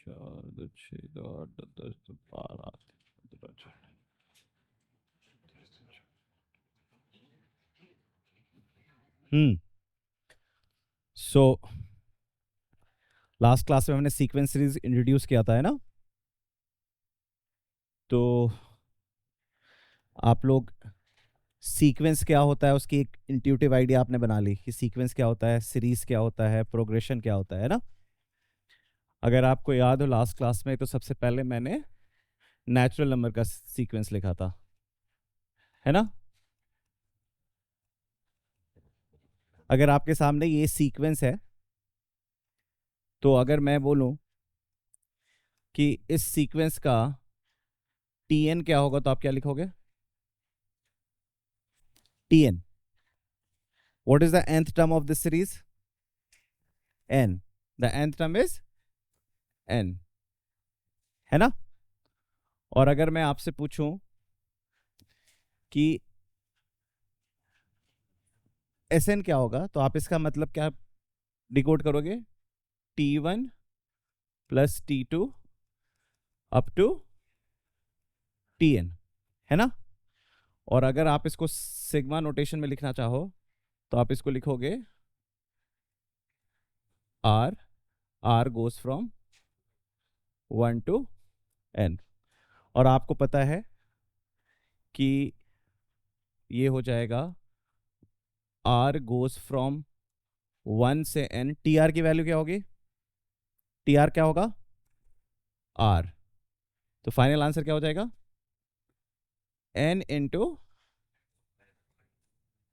4 2 6 2 8 10 12 so last class में हमने sequence series introduce किया था, है ना? तो आप लोग सीक्वेंस क्या होता है उसकी एक इंट्यूटिव आइडिया आपने बना ली कि सीक्वेंस क्या होता है, सीरीज क्या होता है, प्रोग्रेशन क्या होता है ना? अगर आपको याद हो लास्ट क्लास में, तो सबसे पहले मैंने नेचुरल नंबर का सीक्वेंस लिखा था, है ना? अगर आपके सामने ये सीक्वेंस है, तो अगर मैं बोलूं कि इस सीक्वेंस का tn क्या होगा, तो आप क्या लिखोगे? tn. What is the nth term of this series? n. The nth term is n, है ना? और अगर मैं आपसे पूछूं कि Sn क्या होगा, तो आप इसका मतलब क्या डिकोड करोगे? t1 plus t2 up to tn, है ना? और अगर आप इसको सिग्मा नोटेशन में लिखना चाहो, तो आप इसको लिखोगे r goes from 1 to n. और आपको पता है कि ये हो जाएगा r गोज फ्रॉम 1 से n. tr की वैल्यू क्या होगी? tr क्या होगा? r. तो फाइनल आंसर क्या हो जाएगा? n इंटू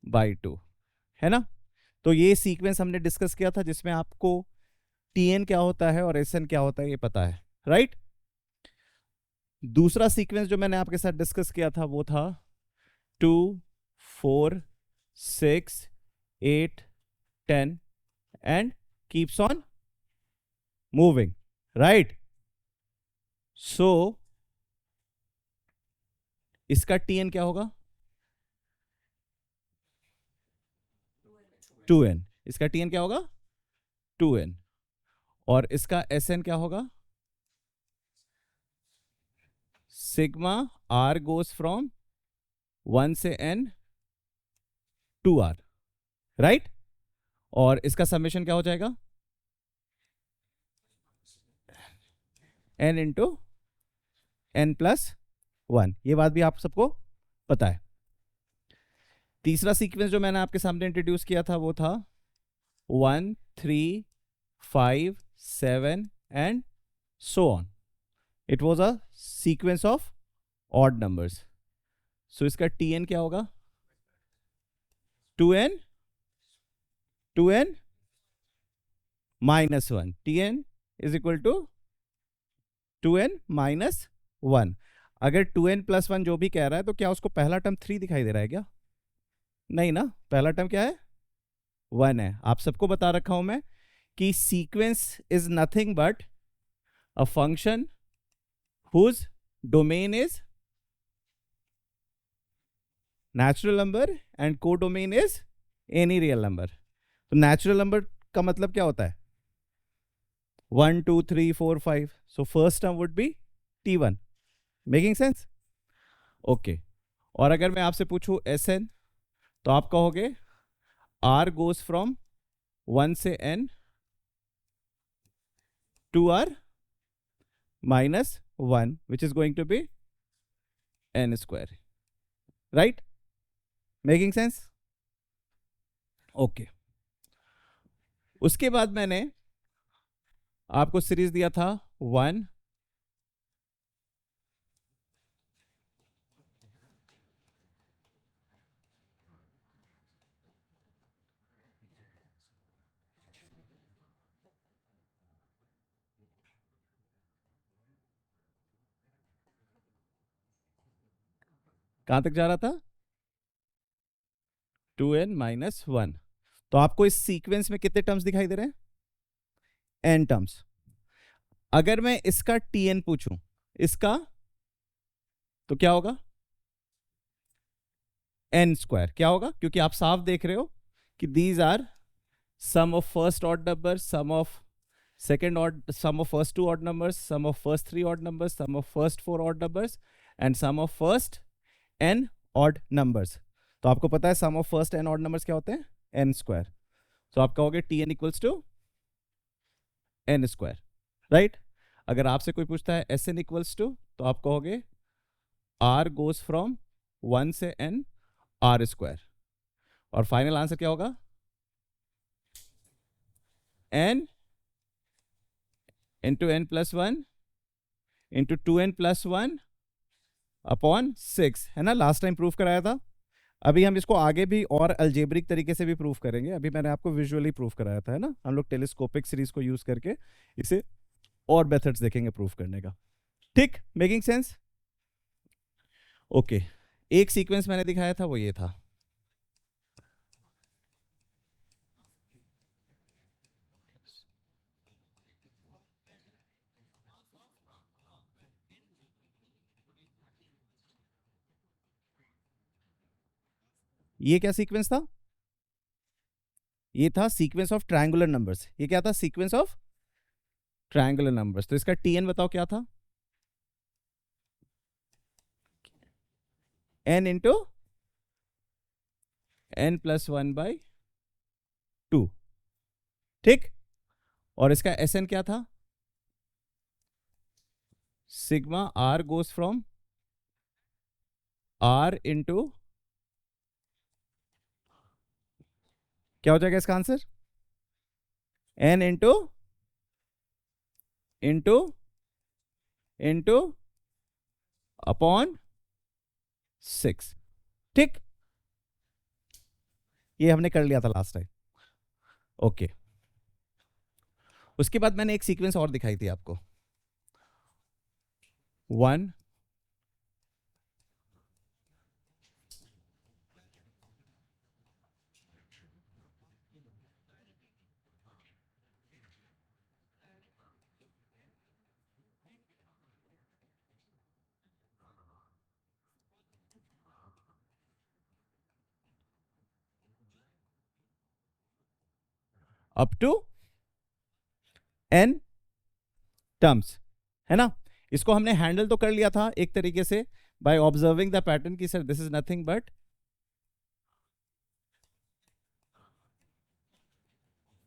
बाई 2, है ना? तो ये सीक्वेंस हमने डिस्कस किया था जिसमें आपको tn क्या होता है और sn क्या होता है ये पता है, राइट? दूसरा सीक्वेंस जो मैंने आपके साथ डिस्कस किया था वो था 2 4 6 8 10 and keeps on moving, right? So इसका tn क्या होगा? 2n. इसका tn क्या होगा? 2n. और इसका sn क्या होगा? सिग्मा r गोज फ्रॉम 1 से n 2r, राइट? और इसका समेशन क्या हो जाएगा? n into n plus 1. ये बात भी आप सबको पता है. तीसरा सीक्वेंस जो मैंने आपके सामने इंट्रोड्यूस किया था वो था 1 3 5 7 and so on. It was a sequence of odd numbers. So इसका tn क्या होगा? 2n minus 1. tn is equal to 2n minus 1. अगर 2n प्लस 1 जो भी कह रहा है, तो क्या उसको पहला टर्म 3 दिखाई दे रहा है क्या? नहीं ना, पहला टर्म क्या है? 1 है. आप सबको बता रखा हूं मैं कि sequence is nothing but a function whose domain is natural number and co domain is any real number. तो नेचुरल नंबर का मतलब क्या होता है? 1 2 3 4 5. So first term would be t1, making sense? Okay. और अगर मैं आपसे पूछूं एस एन, तो आप कहोगे आर गोज फ्रॉम 1 से n to r minus 1 which is going to be n square, right? Making sense? Okay. उसके बाद मैंने आपको सीरीज दिया था 1, कहां तक जा रहा था? 2n minus 1। तो आपको इस सीक्वेंस में कितने टर्म्स दिखाई दे रहे हैं? n terms. अगर मैं इसका tn पूछूं, इसका, तो क्या होगा? n square. क्या होगा? क्योंकि आप साफ देख रहे हो कि these are sum of first odd number, सम ऑफ second odd, sum of first two odd numbers, sum of first three odd numbers, sum of first four odd numbers, and sum of first n odd numbers। तो आपको पता है sum of first n odd numbers क्या होते हैं? n square. तो आप कहोगे tn equals to n square, right? अगर आपसे कोई पूछता है sn इक्वल्स टू, तो आप कहोगे r गोज फ्रॉम 1 से n r स्क्वायर। और फाइनल आंसर क्या होगा? n into n plus 1 into 2n plus 1 upon 6, है ना? लास्ट टाइम प्रूफ कराया था। अभी हम इसको आगे भी और अल्जेब्रिक तरीके से भी प्रूफ करेंगे। अभी मैंने आपको विजुअली प्रूफ कराया था, है ना? हम लोग टेलीस्कोपिक सीरीज को यूज करके इसे और मेथड्स देखेंगे प्रूफ करने का। ठीक, मेकिंग सेंस? ओके। एक सीक्वेंस मैंने दिखाया था, वो ये था। ये क्या सीक्वेंस था? ये था सीक्वेंस ऑफ ट्रायंगुलर नंबर्स। ये क्या था? Sequence of triangular numbers. तो इसका टीएन बताओ क्या था? n into n plus 1/2। ठीक। और इसका एस एन क्या था? Sigma r goes from r into, क्या हो जाएगा इसका answer? n into into into upon 6। ठीक, ये हमने कर लिया था लास्ट टाइम। ओके। उसके बाद मैंने एक सीक्वेंस और दिखाई थी आपको, 1 अप टू n टर्म्स, है ना? इसको हमने हैंडल तो कर लिया था एक तरीके से बाय ऑब्जर्विंग द पैटर्न की sir this is nothing but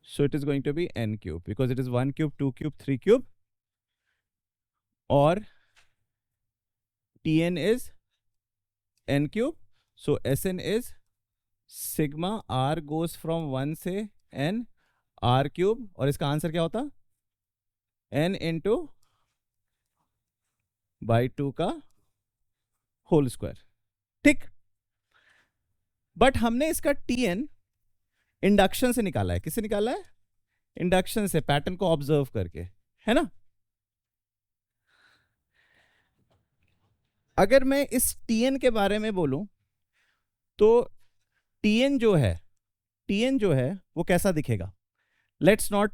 so it is going to be n cube because it is 1 cube, 2 cube, 3 cube, or tn is n cube, so sn is sigma r goes from 1 से n r cube, और इसका answer क्या होता? n into by 2 का whole square. ठीक। But हमने इसका tn induction से निकाला है। किससे निकाला है? इंडक्शन से, पैटर्न को ऑब्जर्व करके, है ना? अगर मैं इस tn के बारे में बोलूं तो tn जो है वो कैसा दिखेगा? Let's not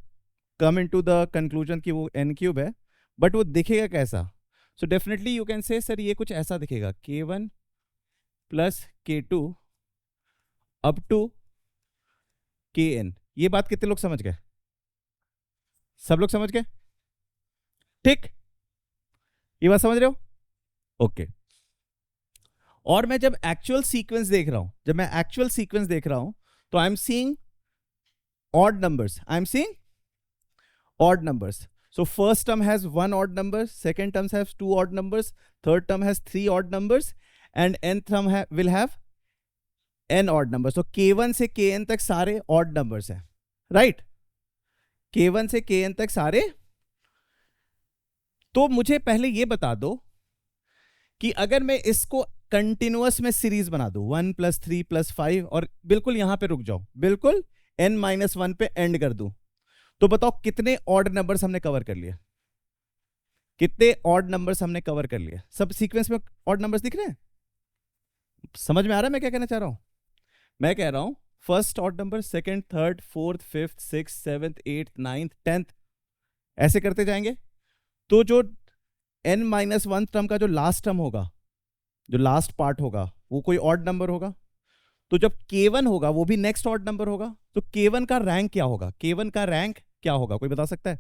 come into the conclusion कि वो n क्यूब है, बट वो दिखेगा कैसा? So definitely you can say sir ये कुछ ऐसा दिखेगा, k1 plus k2 up to kn। ये बात कितने लोग समझ गए? सब लोग समझ गए? ठीक, ये बात समझ रहे हो? ओके और मैं जब एक्चुअल सीक्वेंस देख रहा हूं तो I am seeing odd numbers. I'm seeing odd numbers. So first term has one odd number, second term has two odd numbers, third term has three odd numbers, and nth term will have n odd numbers. So k1 से kn तक सारे odd numbers हैं, right? k1 से kn तक सारे. तो मुझे पहले ये बता दो कि अगर मैं इसको कंटिन्यूअस में सीरीज बना दूं 1 + 3 + 5 और बिल्कुल यहां पे रुक जाओ, बिल्कुल n-1 पे एंड कर दूं, तो बताओ कितने ऑड नंबर्स हमने कवर कर लिए? कितने ऑड नंबर्स हमने कवर कर लिए? सब सीक्वेंस में ऑड नंबर्स दिख रहे हैं? समझ में आ रहा है मैं क्या कहना चाह रहा हूं? मैं कह रहा हूं first odd number, second, third, fourth, fifth, six, seventh, eighth, ninth, 10th, ऐसे करते जाएंगे. तो जो n-1 टर्म का जो लास्ट टर्म होगा, जो लास्ट पार्ट होगा, वो कोई ऑड नंबर होगा. तो जब k1 होगा वो भी नेक्स्ट ऑड नंबर होगा. तो k1 का रैंक क्या होगा? k1 का रैंक क्या होगा? कोई बता सकता है?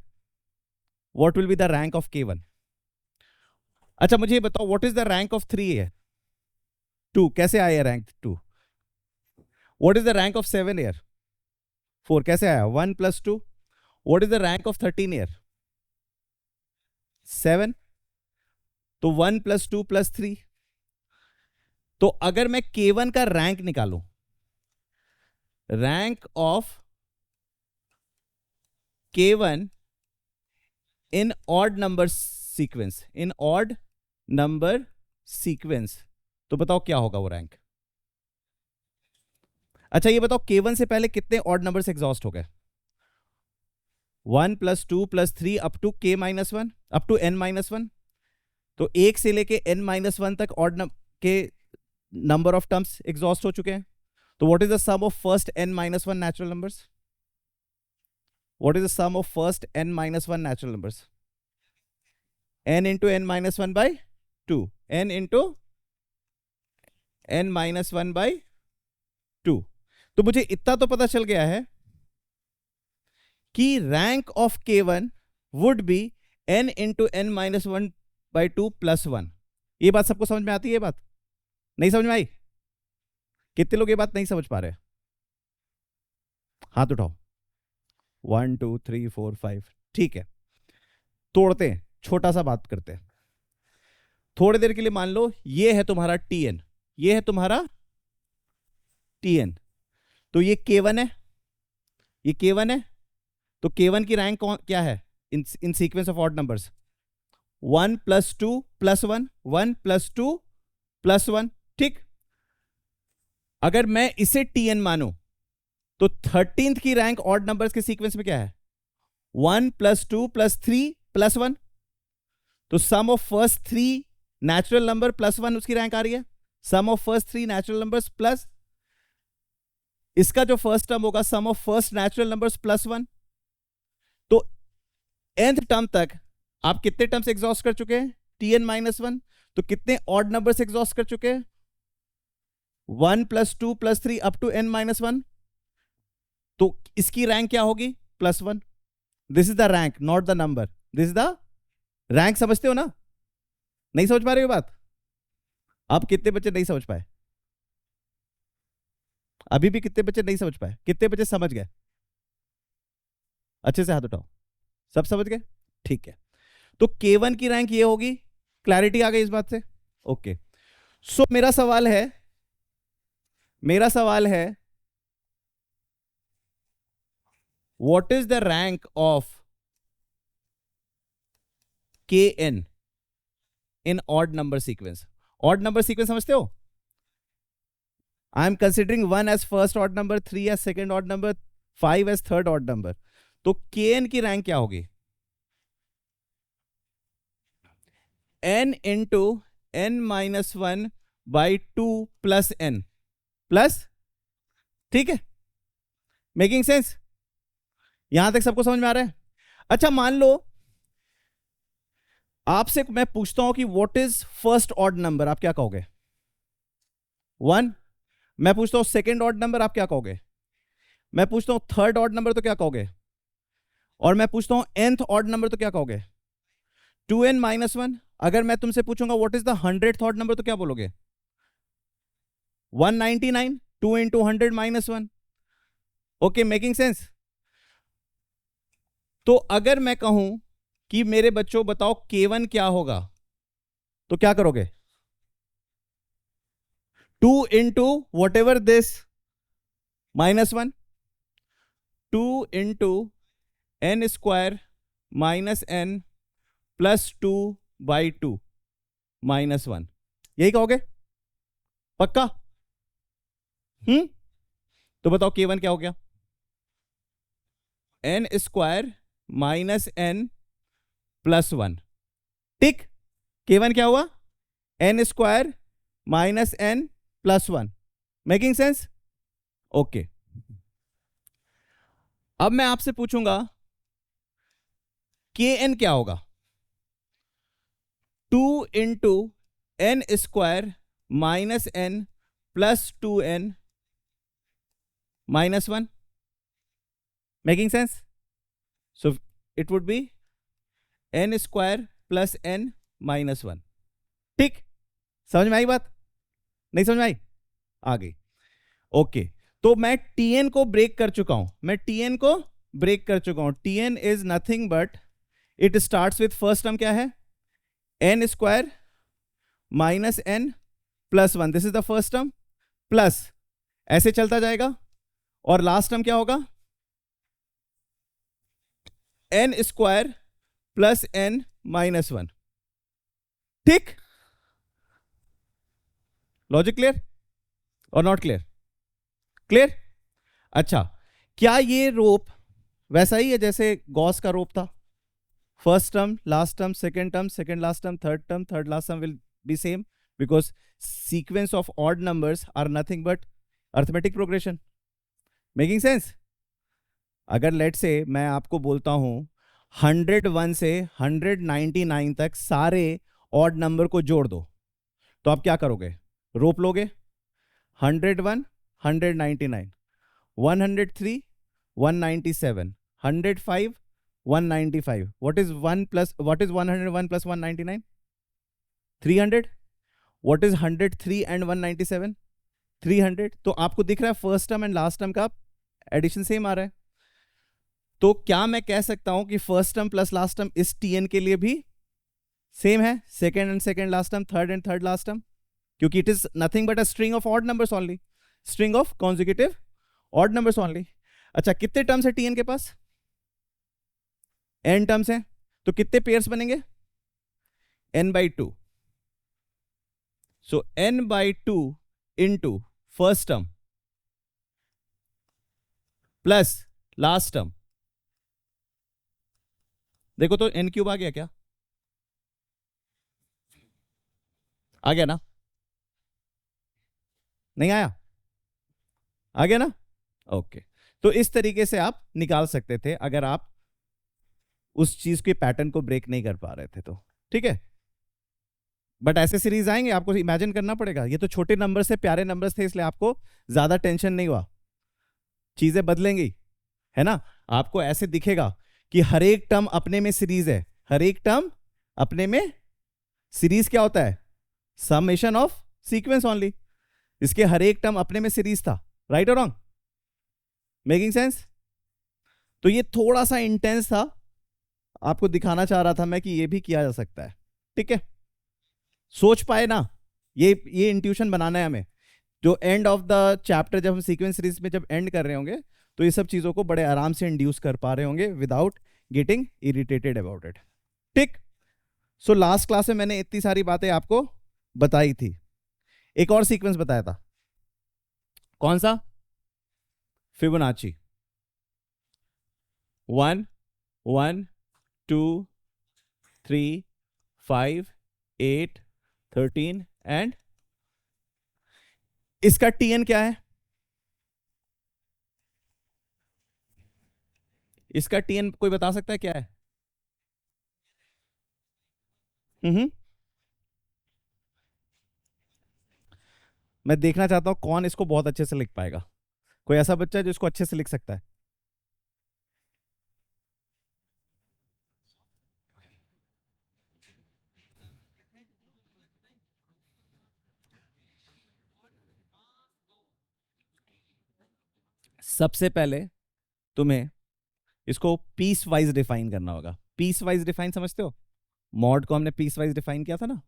What will be the rank of k1? अच्छा मुझे ये बताओ, what is the rank of 3 है? 2. कैसे आया rank 2? What is the rank of 7 year? 4. कैसे आया? 1 + 2. What is the rank of 13 year? 7. तो 1 + 2 + 3. तो अगर मैं k1 का रैंक निकालूं, rank of k1 in odd number sequence, तो बताओ क्या होगा वो रैंक? अच्छा ये बताओ k1 से पहले कितने ऑड नंबर्स एग्जॉस्ट हो गए? 1 + 2 + 3 up to k-1, up to n-1. तो 1 से लेके n-1 तक ऑड के नंबर ऑफ टर्म्स एग्जॉस्ट हो चुके हैं. तो what is the sum of first n-1 natural numbers? What is the sum of first n-1 natural numbers? n into n-1 by 2. n into n-1 by 2. तो मुझे इतना तो पता चल गया है कि rank of k1 would be n into n-1 by 2 + 1. ये बात सबको समझ में आती है? ये बात नहीं समझ में आई? कितने लोग ये बात नहीं समझ पा रहे? हाथ उठाओ. 1 2 3 4 5. ठीक है, तोड़ते हैं, छोटा सा बात करते हैं. थोड़ी देर के लिए मान लो ये है तुम्हारा tn, ये है तुम्हारा tn. तो ये k1 है, ये k1 है. तो k1 की रैंक क्या है इन सीक्वेंस ऑफ ऑड नंबर्स? 1 + 2 + 1, 1 + 2 + 1. ठीक. अगर मैं इसे tn मानूं तो 13th की रैंक ऑड नंबर्स के सीक्वेंस में क्या है? 1 + 2 + 3 + 1. तो sum of first 3 natural number plus 1 उसकी रैंक आ रही है. Sum of first 3 natural numbers plus इसका जो फर्स्ट टर्म होगा sum of first natural numbers +1. तो nth टर्म तक आप कितने टर्म्स एग्जॉस्ट कर चुके हैं? tn-1. तो कितने ऑड नंबर्स एग्जॉस्ट कर चुके हैं? 1 + 2 + 3 अप टू n-1. तो इसकी रैंक क्या होगी? +1. This is the rank, not the number. This is the rank. समझते हो ना? नहीं समझ पा रहे हो बात? अब कितने बच्चे नहीं समझ पाए? अभी भी कितने बच्चे नहीं समझ पाए? कितने बच्चे समझ गए? अच्छे से हाथ उठाओ. सब समझ गए? ठीक है. तो k1 की रैंक ये होगी. क्लैरिटी आ गई इस बात से? ओके. सो मेरा सवाल है what is the rank of kn in odd number sequence? Odd number sequence समझते हो? I am considering 1 as first odd number, 3 as second odd number, 5 as third odd number. तो kn की रैंक क्या होगी? n into n-1 by 2 plus n plus. ठीक है, making sense? यहां तक सबको समझ में आ रहा है? अच्छा मान लो आपसे मैं पूछता हूं कि what is first odd number, आप क्या कहोगे? 1. मैं पूछता हूं सेकेंड ऑड नंबर, आप क्या कहोगे? मैं पूछता हूं थर्ड ऑड नंबर, तो क्या कहोगे? और मैं पूछता हूं nth ऑड नंबर, तो क्या कहोगे? 2n-1 अगर मैं तुमसे पूछूंगा what is the 100th odd number तो क्या बोलोगे? 199. 2 into 100 minus 1. Okay, making sense? तो अगर मैं कहूं कि मेरे बच्चों बताओ K1 क्या होगा, तो क्या करोगे? 2 into whatever this minus 1. 2 into n square minus n plus 2 by 2 minus 1. यही कहोगे? पक्का? तो बताओ K1 क्या हो गया? n square minus n plus 1. ठीक, K1 क्या हुआ? n square minus n plus 1. Making sense? Okay, अब मैं आपसे पूछूंगा Kn क्या होगा? 2 into n square minus n plus 2n minus 1. Making sense? So it would be n square plus n minus 1. ठीक, समझ में आई बात? नहीं समझ में आई? आ गई. ओके, तो मैं Tn को ब्रेक कर चुका हूं. Tn is nothing but it starts with first term क्या है? n square minus n plus 1. This is the first term, plus ऐसे चलता जाएगा, और लास्ट टर्म क्या होगा? n square plus n minus 1. ठीक, लॉजिक क्लियर और नॉट क्लियर? क्लियर. अच्छा, क्या ये रोप वैसा ही है जैसे गॉस का रोप था? First term, last term, second term, second last term, third term, third last term will be same because sequence of odd numbers are nothing but arithmetic progression. Making sense? अगर लेट से मैं आपको बोलता हूं 101 से 199 तक सारे odd number को जोड़ दो, तो आप क्या करोगे? रोप लोगे? 101, 199, 103, 197, 105, 195. What is 101 plus 199? 300. What is 103 and 197? 300. तो आपको दिख रहा है first term and last term का एडिशन सेम आ रहा है. तो क्या मैं कह सकता हूं कि first term plus last term इस Tn के लिए भी सेम है? Second and second last term, third and third last term, क्योंकि it is nothing but a string of odd numbers only, string of consecutive odd numbers only. अच्छा, कितने terms है Tn के पास? n टर्म्स है, तो कितने pairs बनेंगे? n/2. सो n/2 into first term plus last term. देखो तो n³ आ गया क्या? आ गया ना? नहीं आया? आ गया ना? ओके, तो इस तरीके से आप निकाल सकते थे अगर आप उस चीज के पैटर्न को ब्रेक नहीं कर पा रहे थे तो. ठीक है, बट ऐसे सीरीज आएंगे, आपको इमेजिन करना पड़ेगा. ये तो छोटे नंबर से प्यारे नंबर्स थे, इसलिए आपको ज्यादा टेंशन नहीं हुआ. चीजें बदलेंगी, है ना? आपको ऐसे दिखेगा कि हर एक टर्म अपने में सीरीज है. हर एक टर्म अपने में सीरीज क्या होता है? Summation of sequence only. इसके हर एक टर्म अपने में सीरीज था. राइट और रॉन्ग? Making sense? तो ये थोड़ा सा इंटेंस था, आपको दिखाना चाह रहा था मैं कि ये भी किया जा सकता है. ठीक है, सोच पाए ना? ये इंट्यूशन बनाना है हमें. जो एंड ऑफ द चैप्टर, जब हम सीक्वेंस सीरीज में जब एंड कर रहे होंगे, तो ये सब चीजों को बड़े आराम से इंड्यूस कर पा रहे होंगे without getting irritated about it. ठीक. सो लास्ट क्लास में मैंने इतनी सारी बातें आपको बताई थी. एक और सीक्वेंस बताया था. कौन सा? फिबोनाची. 1 1 2 3 5 8 13 एंड इसका Tn क्या है? इसका Tn कोई बता सकता है क्या है? मैं देखना चाहता हूं कौन इसको बहुत अच्छे से लिख पाएगा. कोई ऐसा बच्चा है जो इसको अच्छे से लिख सकता है? सबसे पहले तुम्हें इसको पीस वाइज डिफाइन करना होगा। पीस वाइज डिफाइन समझते हो? मॉड को हमने पीस वाइज डिफाइन किया था ना,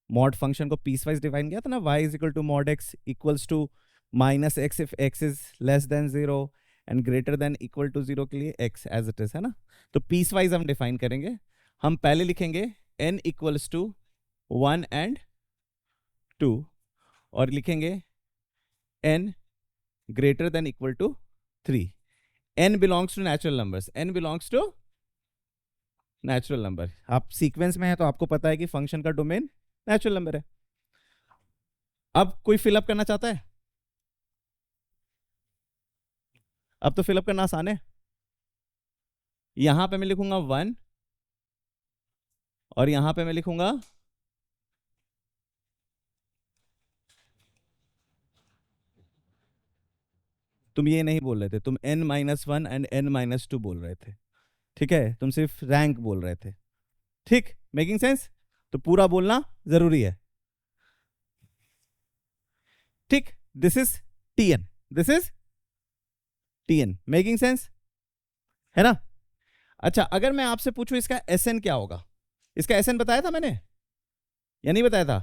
मॉड फंक्शन को पीस वाइज डिफाइन किया था ना, y is equal to mod x equals to minus x if x is less than 0 and greater than equal to 0 के लिए x एज इट इज, है ना। तो पीस वाइज हम डिफाइन करेंगे। हम पहले लिखेंगे n इक्वल्स टू 1 एंड 2 और लिखेंगे n greater than equal to 3। n belongs to natural numbers, n belongs to natural number. आप सीक्वेंस में है तो आपको पता है कि फंक्शन का डोमेन नेचुरल नंबर है। अब कोई फिलअप करना चाहता है? अब तो फिलअप करना आसान है। यहां पे मैं लिखूंगा 1 और यहां पे मैं लिखूंगा तुम ये नहीं बोल रहे थे, तुम n-1 एंड n-2 बोल रहे थे, ठीक है, तुम सिर्फ रैंक बोल रहे थे। ठीक, मेकिंग सेंस? तो पूरा बोलना जरूरी है। ठीक, this is tn, this is tn, making sense है ना। अच्छा, अगर मैं आपसे पूछूं इसका SN क्या होगा? इसका SN बताया था मैंने या नहीं बताया था?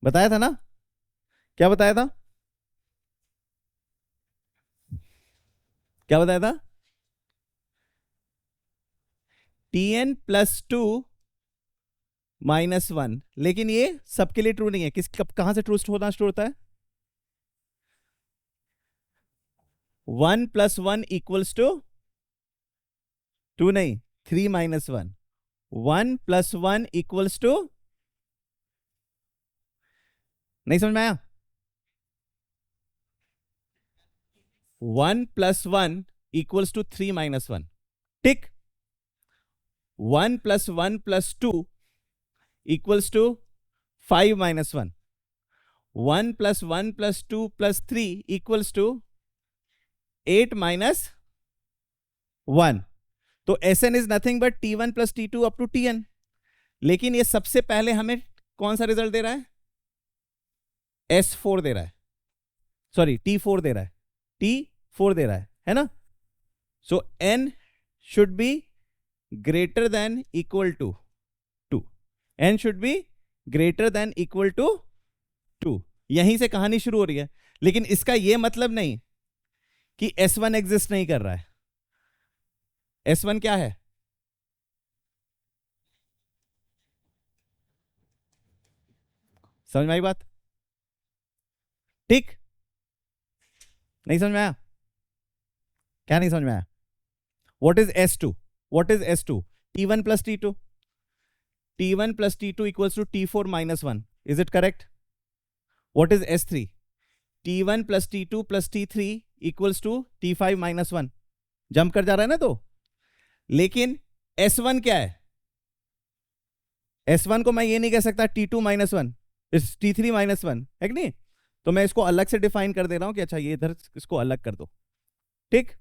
बताया था ना। क्या बताया था? क्या बताया था? tn plus 2 -1। लेकिन ये सबके लिए ट्रू नहीं है। कहां से ट्रू होना शुरू होता है? 1 + 1 = 2 नहीं, 3 - 1। 1 + 1 = नहीं समझ में आया? 1 + 1 = 3 - 1। ठीक, 1 + 1 + 2 = 5 - 1। 1 + 1 + 2 + 3 = 8 - 1। तो SN is nothing but T1 + T2 up to TN। लेकिन ये सबसे पहले हमें कौन सा रिजल्ट दे रहा है? S4 दे रहा है, सॉरी T4 दे रहा है, T4 दे रहा है ना। So N should be greater than equal to 2। N should be greater than equal to 2। यहीं से कहानी शुरू हो रही है। लेकिन इसका यह मतलब नहीं कि S1 एग्जिस्ट नहीं कर रहा है। S1 क्या है? समझ में आई बात? ठीक, नहीं समझ में आया? क्या नहीं समझ में आया? What is S2? What is S2? T1 + T2. T1 + T2 = T4 - 1. Is it correct? What is S3? T1 + T2 + T3 = T5 - 1. Jump कर जा रहा है ना तो। लेकिन S1 क्या है? S1 को मैं ये नहीं कह सकता T2 - 1, T3 - 1 है कि नहीं। तो मैं इसको अलग से डिफाइन कर दे रहा हूं कि अच्छा ये इधर इसको अलग कर दो। ठीक,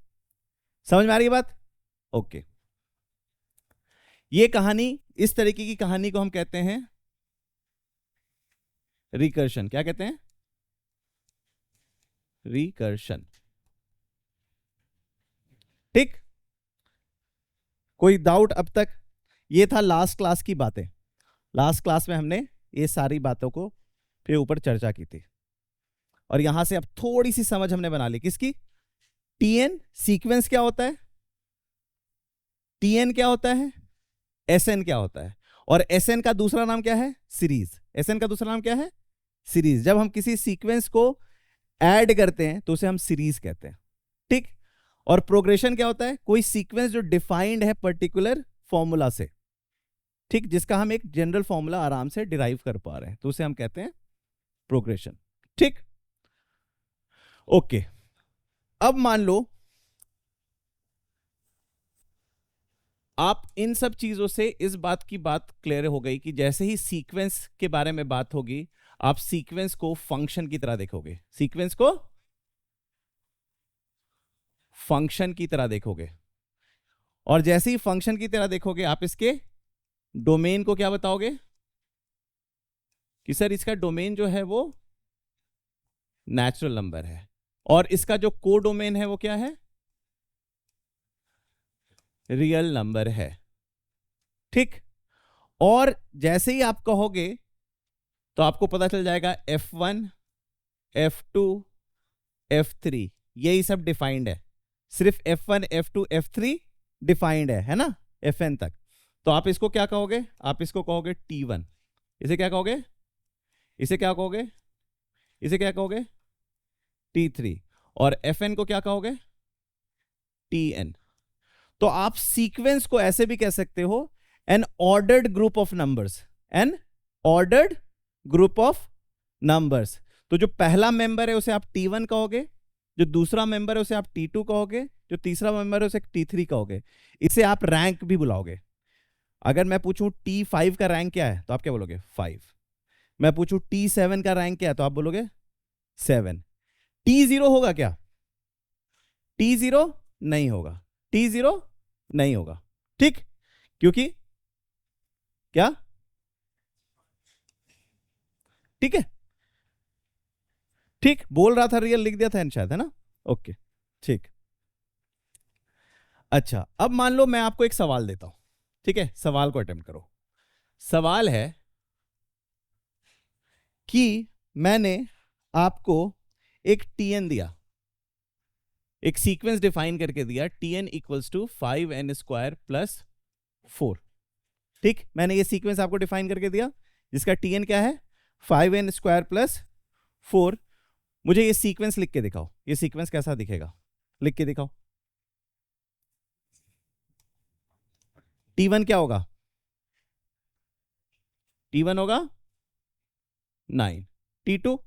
समझ में आ रही है बात? ओके, ये कहानी, इस तरीके की कहानी को हम कहते हैं रिकर्शन। क्या कहते हैं? रिकर्शन। ठीक, कोई डाउट अब तक? ये था लास्ट क्लास की बातें। लास्ट क्लास में हमने ये सारी बातों को फिर ऊपर चर्चा की थी और यहां से अब थोड़ी सी समझ हमने बना ली। किसकी? टीएन सीक्वेंस क्या होता है, टीएन क्या होता है, एसएन क्या होता है, और एसएन का दूसरा नाम क्या है? सीरीज। एसएन का दूसरा नाम क्या है? सीरीज। जब हम किसी सीक्वेंस को ऐड करते हैं तो उसे हम सीरीज कहते हैं। ठीक, और प्रोग्रेशन क्या होता है? कोई सीक्वेंस जो डिफाइंड है पर्टिकुलर फॉर्मूला से, ठीक, जिसका हम एक जनरल फॉर्मूला आराम से डिराइव कर पा रहे हैं, तो उसे हम कहते हैं प्रोग्रेशन। ठीक, ओके। अब मान लो आप इन सब चीजों से इस बात की बात क्लियर हो गई कि जैसे ही सीक्वेंस के बारे में बात होगी, आप सीक्वेंस को फंक्शन की तरह देखोगे, सीक्वेंस को फंक्शन की तरह देखोगे। और जैसे ही फंक्शन की तरह देखोगे, आप इसके डोमेन को क्या बताओगे कि सर इसका डोमेन जो है वो नेचुरल नंबर है। और इसका जो कोडोमेन है वो क्या है? रियल नंबर है। ठीक। और जैसे ही आप कहोगे तो आपको पता चल जाएगा F1, F2, F3 यही सब डिफाइंड है। सिर्फ F1, F2, F3 डिफाइंड है ना, Fn तक। तो आप इसको क्या कहोगे? आप इसको कहोगे T1। इसे क्या कहोगे? इसे क्या कहोगे? इसे क्या कहोगे? T3। और Fn को क्या कहोगे? Tn। तो आप सीक्वेंस को ऐसे भी कह सकते हो, N ordered group of numbers. N ordered group of numbers. तो जो पहला मेंबर है उसे आप T1 कहोगे, जो दूसरा मेंबर है उसे आप T2 कहोगे, जो तीसरा मेंबर है उसे T3 कहोगे। इसे आप रैंक भी बुलाओगे। अगर मैं पूछूं T5 का रैंक क्या है तो आप क्या बोलोगे? 5। मैं पूछूं T7 का रैंक क्या है तो आप बोलोगे 7। T0 होगा क्या? T0 नहीं होगा। T0 नहीं होगा। ठीक। क्योंकि क्या? ठीक है। ठीक, बोल रहा था रियल, लिख दिया था शायद, है ना? ओके। ठीक। अच्छा, अब मान लो मैं आपको एक सवाल देता हूं। ठीक है, सवाल को अटेम्प्ट करो। सवाल है कि मैंने आपको एक टीएन दिया, एक सीक्वेंस डिफाइन करके दिया, TN equals to 5n² plus 4। ठीक, मैंने ये सीक्वेंस आपको डिफाइन करके दिया जिसका टीएन क्या है? 5n² plus 4। मुझे ये सीक्वेंस लिख के दिखाओ। ये सीक्वेंस कैसा दिखेगा? लिख के दिखाओ। T1 क्या होगा? T1 होगा 9, T2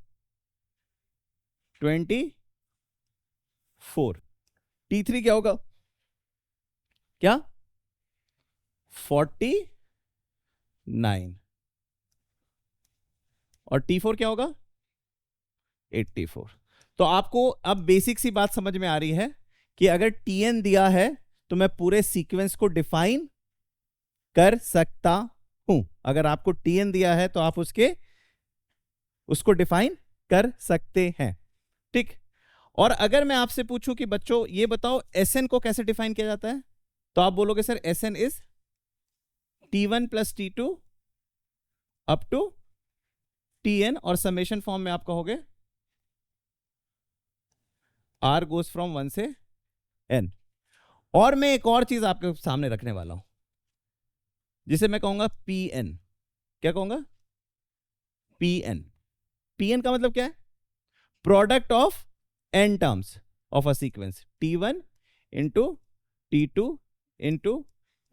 24, T3 क्या होगा? क्या? 49। और T4 क्या होगा? 84। तो आपको अब बेसिक सी बात समझ में आ रही है कि अगर Tn दिया है तो मैं पूरे सीक्वेंस को डिफाइन कर सकता हूं। अगर आपको Tn दिया है तो आप उसको डिफाइन कर सकते हैं। ठीक। और अगर मैं आपसे पूछूं कि बच्चों ये बताओ Sn को कैसे डिफाइन किया जाता है, तो आप बोलोगे sir Sn is T1 plus T2 up to Tn, और समेशन फॉर्म में आप कहोगे R गोज फ्रॉम 1 से n। और मैं एक और चीज आपके सामने रखने वाला हूं जिसे मैं कहूंगा Pn। क्या कहूंगा? Pn। Pn का मतलब क्या है? Product of n terms of a sequence, T1 into T2 into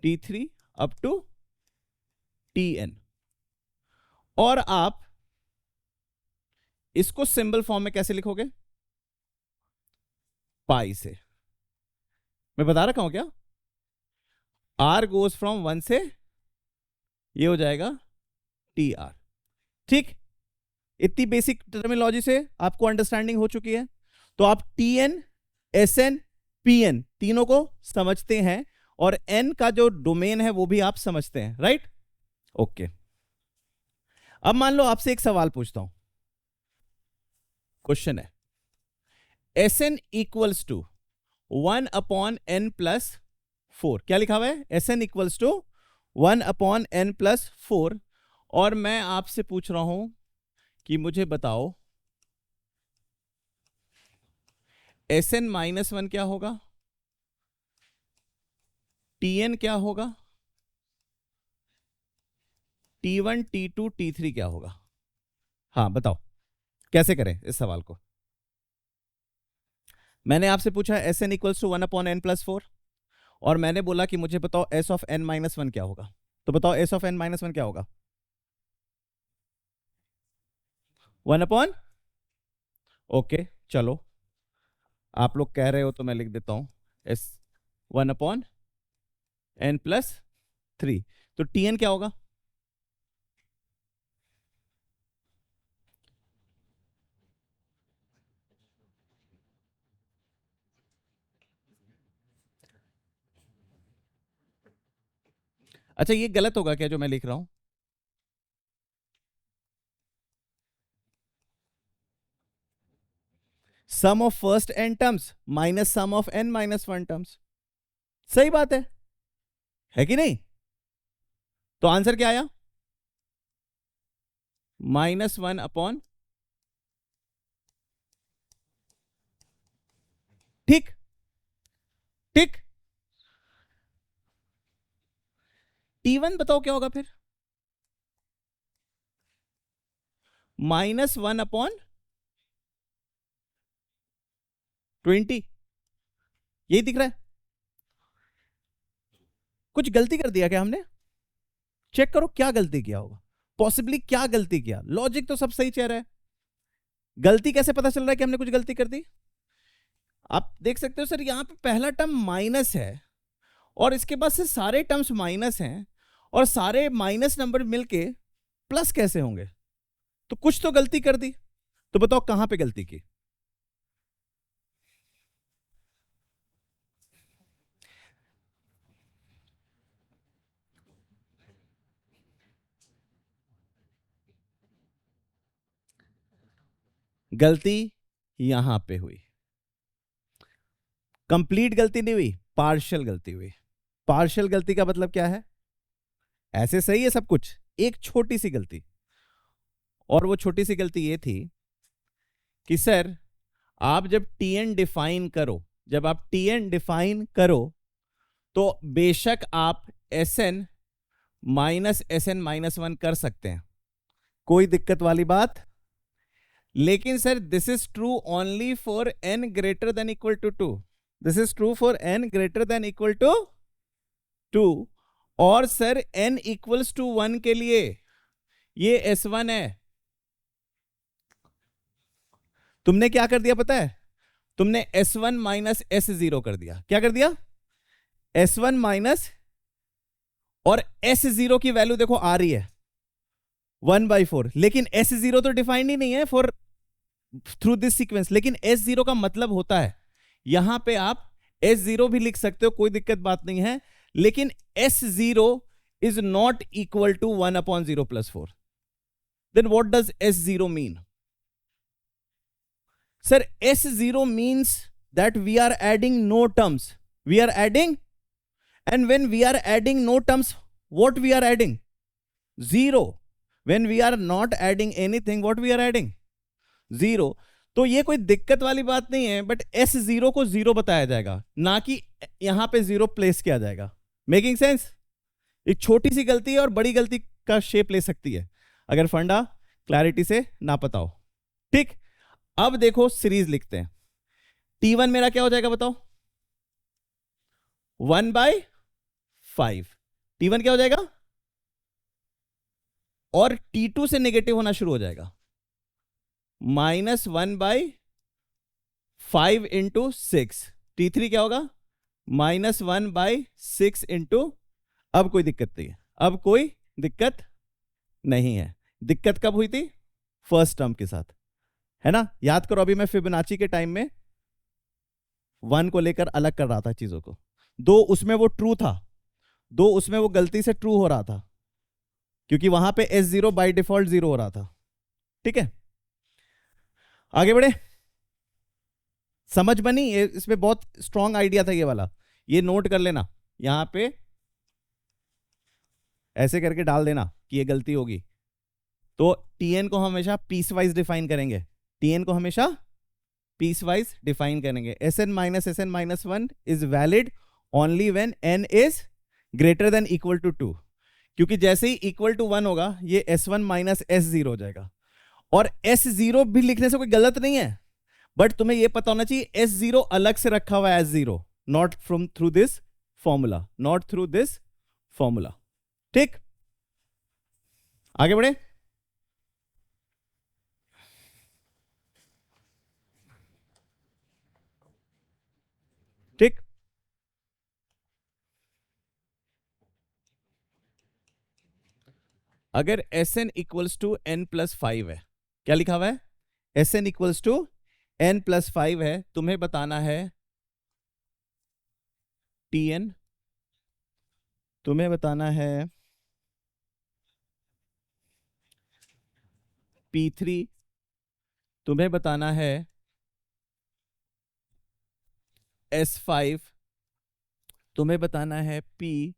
T3 up to Tn। और आप इसको सिंबल फॉर्म में कैसे लिखोगे? पाई से। मैं बता रखा हूं क्या? R गोज फ्रॉम 1 से, ये हो जाएगा TR। ठीक। इतनी बेसिक टर्मिनोलॉजी से आपको अंडरस्टैंडिंग हो चुकी है। तो आप Tn, Sn, Pn तीनों को समझते हैं, और n का जो डोमेन है वो भी आप समझते हैं, राइट? ओके। अब मान लो आपसे एक सवाल पूछता हूं। क्वेश्चन है Sn इक्वल्स टू 1/n+4। क्या लिखा हुआ है? Sn equals to 1/n+4। और मैं आपसे पूछ रहा हूं कि मुझे बताओ Sn-1 क्या होगा? Tn क्या होगा? T1, T2, T3 क्या होगा? हाँ बताओ, कैसे करें इस सवाल को? मैंने आपसे पूछा Sn इक्वल्स टू 1/n+4, और मैंने बोला कि मुझे बताओ S ऑफ n-1 क्या होगा। तो बताओ S ऑफ n-1 क्या होगा? 1/। ओके चलो, आप लोग कह रहे हो तो मैं लिख देता हूं S 1/n+3। तो Tn क्या होगा? अच्छा, ये गलत होगा क्या जो मैं लिख रहा हूं? Sum of first N terms minus sum of N minus one terms. सही बात है कि नहीं? तो आंसर क्या आया? -1 अपॉन, ठीक ठीक। T1 बताओ क्या होगा फिर? -1 अपॉन 20, यही दिख रहा है। कुछ गलती कर दिया क्या हमने? चेक करो क्या गलती किया होगा, पॉसिबली क्या गलती किया। लॉजिक तो सब सही चल रहा है, गलती कैसे पता चल रहा है कि हमने कुछ गलती कर दी? आप देख सकते हो सर, यहां पे पहला टर्म माइनस है और इसके बाद से सारे टर्म्स माइनस हैं और सारे माइनस नंबर मिलके प्लस कैसे होंगे? तो कुछ तो गलती कर दी। तो बताओ कहां पे गलती की? गलती यहां पे हुई, कंप्लीट गलती नहीं हुई, पार्शियल गलती हुई। पार्शियल गलती का मतलब क्या है? ऐसे सही है सब कुछ, एक छोटी सी गलती, और वो छोटी सी गलती ये थी कि सर आप जब टीएन डिफाइन करो, जब आप टीएन डिफाइन करो तो बेशक आप SN minus SN minus one कर सकते हैं, कोई दिक्कत वाली बात। लेकिन sir this is true only for n greater than equal to 2, this is true for n greater than equal to 2। और सर एन इक्वल्स टू 1 के लिए ये S1 है। तुमने क्या कर दिया पता है? तुमने S1 माइनस S0 कर दिया। क्या कर दिया? S1 माइनस, और S0 की वैल्यू देखो आ रही है 1/4, लेकिन S0 तो डिफाइंड ही नहीं है फॉर थ्रू दिस सीक्वेंस। लेकिन S0 का मतलब होता है, यहां पे आप S0 भी लिख सकते हो, कोई दिक्कत बात नहीं है, लेकिन S0 is not equal to 1/0 + 4। Then what does S0 mean? Sir S0 means that we are adding no terms, we are adding, and when we are adding no terms, what we are adding? 0. When we are not adding anything, what we are adding? 0. तो ये कोई दिक्कत वाली बात नहीं है, but S0 को 0 बताया जाएगा, ना कि यहां पे 0 प्लेस किया जाएगा। Making sense? एक छोटी सी गलती है और बड़ी गलती का शेप ले सकती है अगर फंडा क्लैरिटी से ना पता हो। ठीक, अब देखो सीरीज लिखते हैं। T1 मेरा क्या हो जाएगा बताओ? 1/5। T1 क्या हो जाएगा? और T2 से नेगेटिव होना शुरू हो जाएगा, -1/5 इंटू 6। T3 क्या होगा? -1/6 इंटू, अब कोई दिक्कत नहीं है, अब कोई दिक्कत नहीं है। दिक्कत कब हुई थी? फर्स्ट टर्म के साथ, है ना? याद करो, अभी मैं फिबोनाची के टाइम में 1 को लेकर अलग कर रहा था चीजों को। 2 उसमें वो ट्रू था, 2 उसमें वो गलती से ट्रू हो रहा था, क्योंकि वहां पे S0 बाय डिफॉल्ट 0 हो रहा था। ठीक है, आगे बढ़े। समझ बनी? इसमें बहुत स्ट्रॉन्ग आइडिया था ये वाला, ये नोट कर लेना, यहां पे ऐसे करके डाल देना कि ये गलती होगी। तो Tn को हमेशा पीस वाइज डिफाइन करेंगे, Tn को हमेशा पीस वाइज डिफाइन करेंगे। Sn minus Sn-1 is valid only when n is greater than equal to 2, क्योंकि जैसे ही इक्वल टू 1 होगा ये S1 माइनस S0 हो जाएगा। और S0 भी लिखने से कोई गलत नहीं है, बट तुम्हें यह पता होना चाहिए S0 अलग से रखा हुआ है, S0 not from through this formula, not through this formula. ठीक, आगे बढ़े। ठीक, अगर Sn इक्वल्स टू n+5 है, क्या लिखा हुआ है? Sn इक्वल्स टू n+5 है, तुम्हें बताना है Tn, तुम्हें बताना है P3, तुम्हें बताना है S5 तुम्हें बताना है P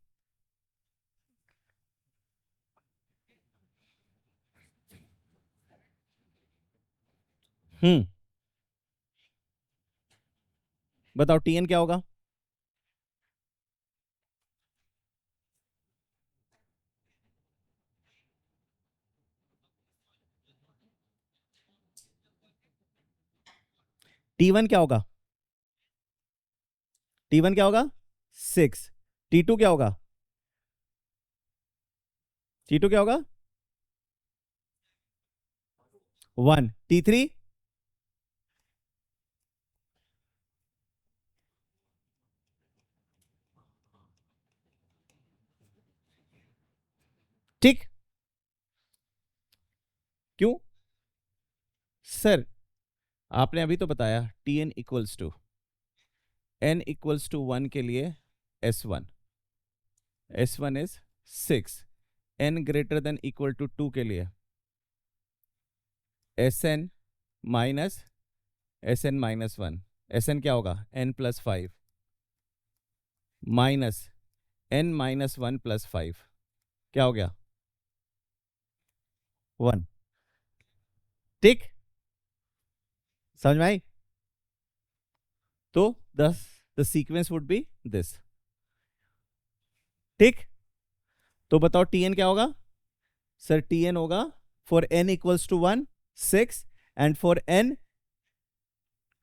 बताओ Tn क्या होगा? T1 क्या होगा? T1 क्या होगा? 6। T2 क्या होगा? T2 क्या होगा? 1। T3 ठीक। क्यों सर? आपने अभी तो बताया Tn equals to n equals to 1 के लिए S1 is 6, n greater than equal to 2 के लिए Sn माइनस Sn-1। Sn क्या होगा? n+5 माइनस n-1+5 क्या हो गया? 1। ठीक, समझ में आई? तो the sequence would be this. ठीक, तो बताओ Tn क्या होगा? सर Tn होगा for n equals to 1 6 and for n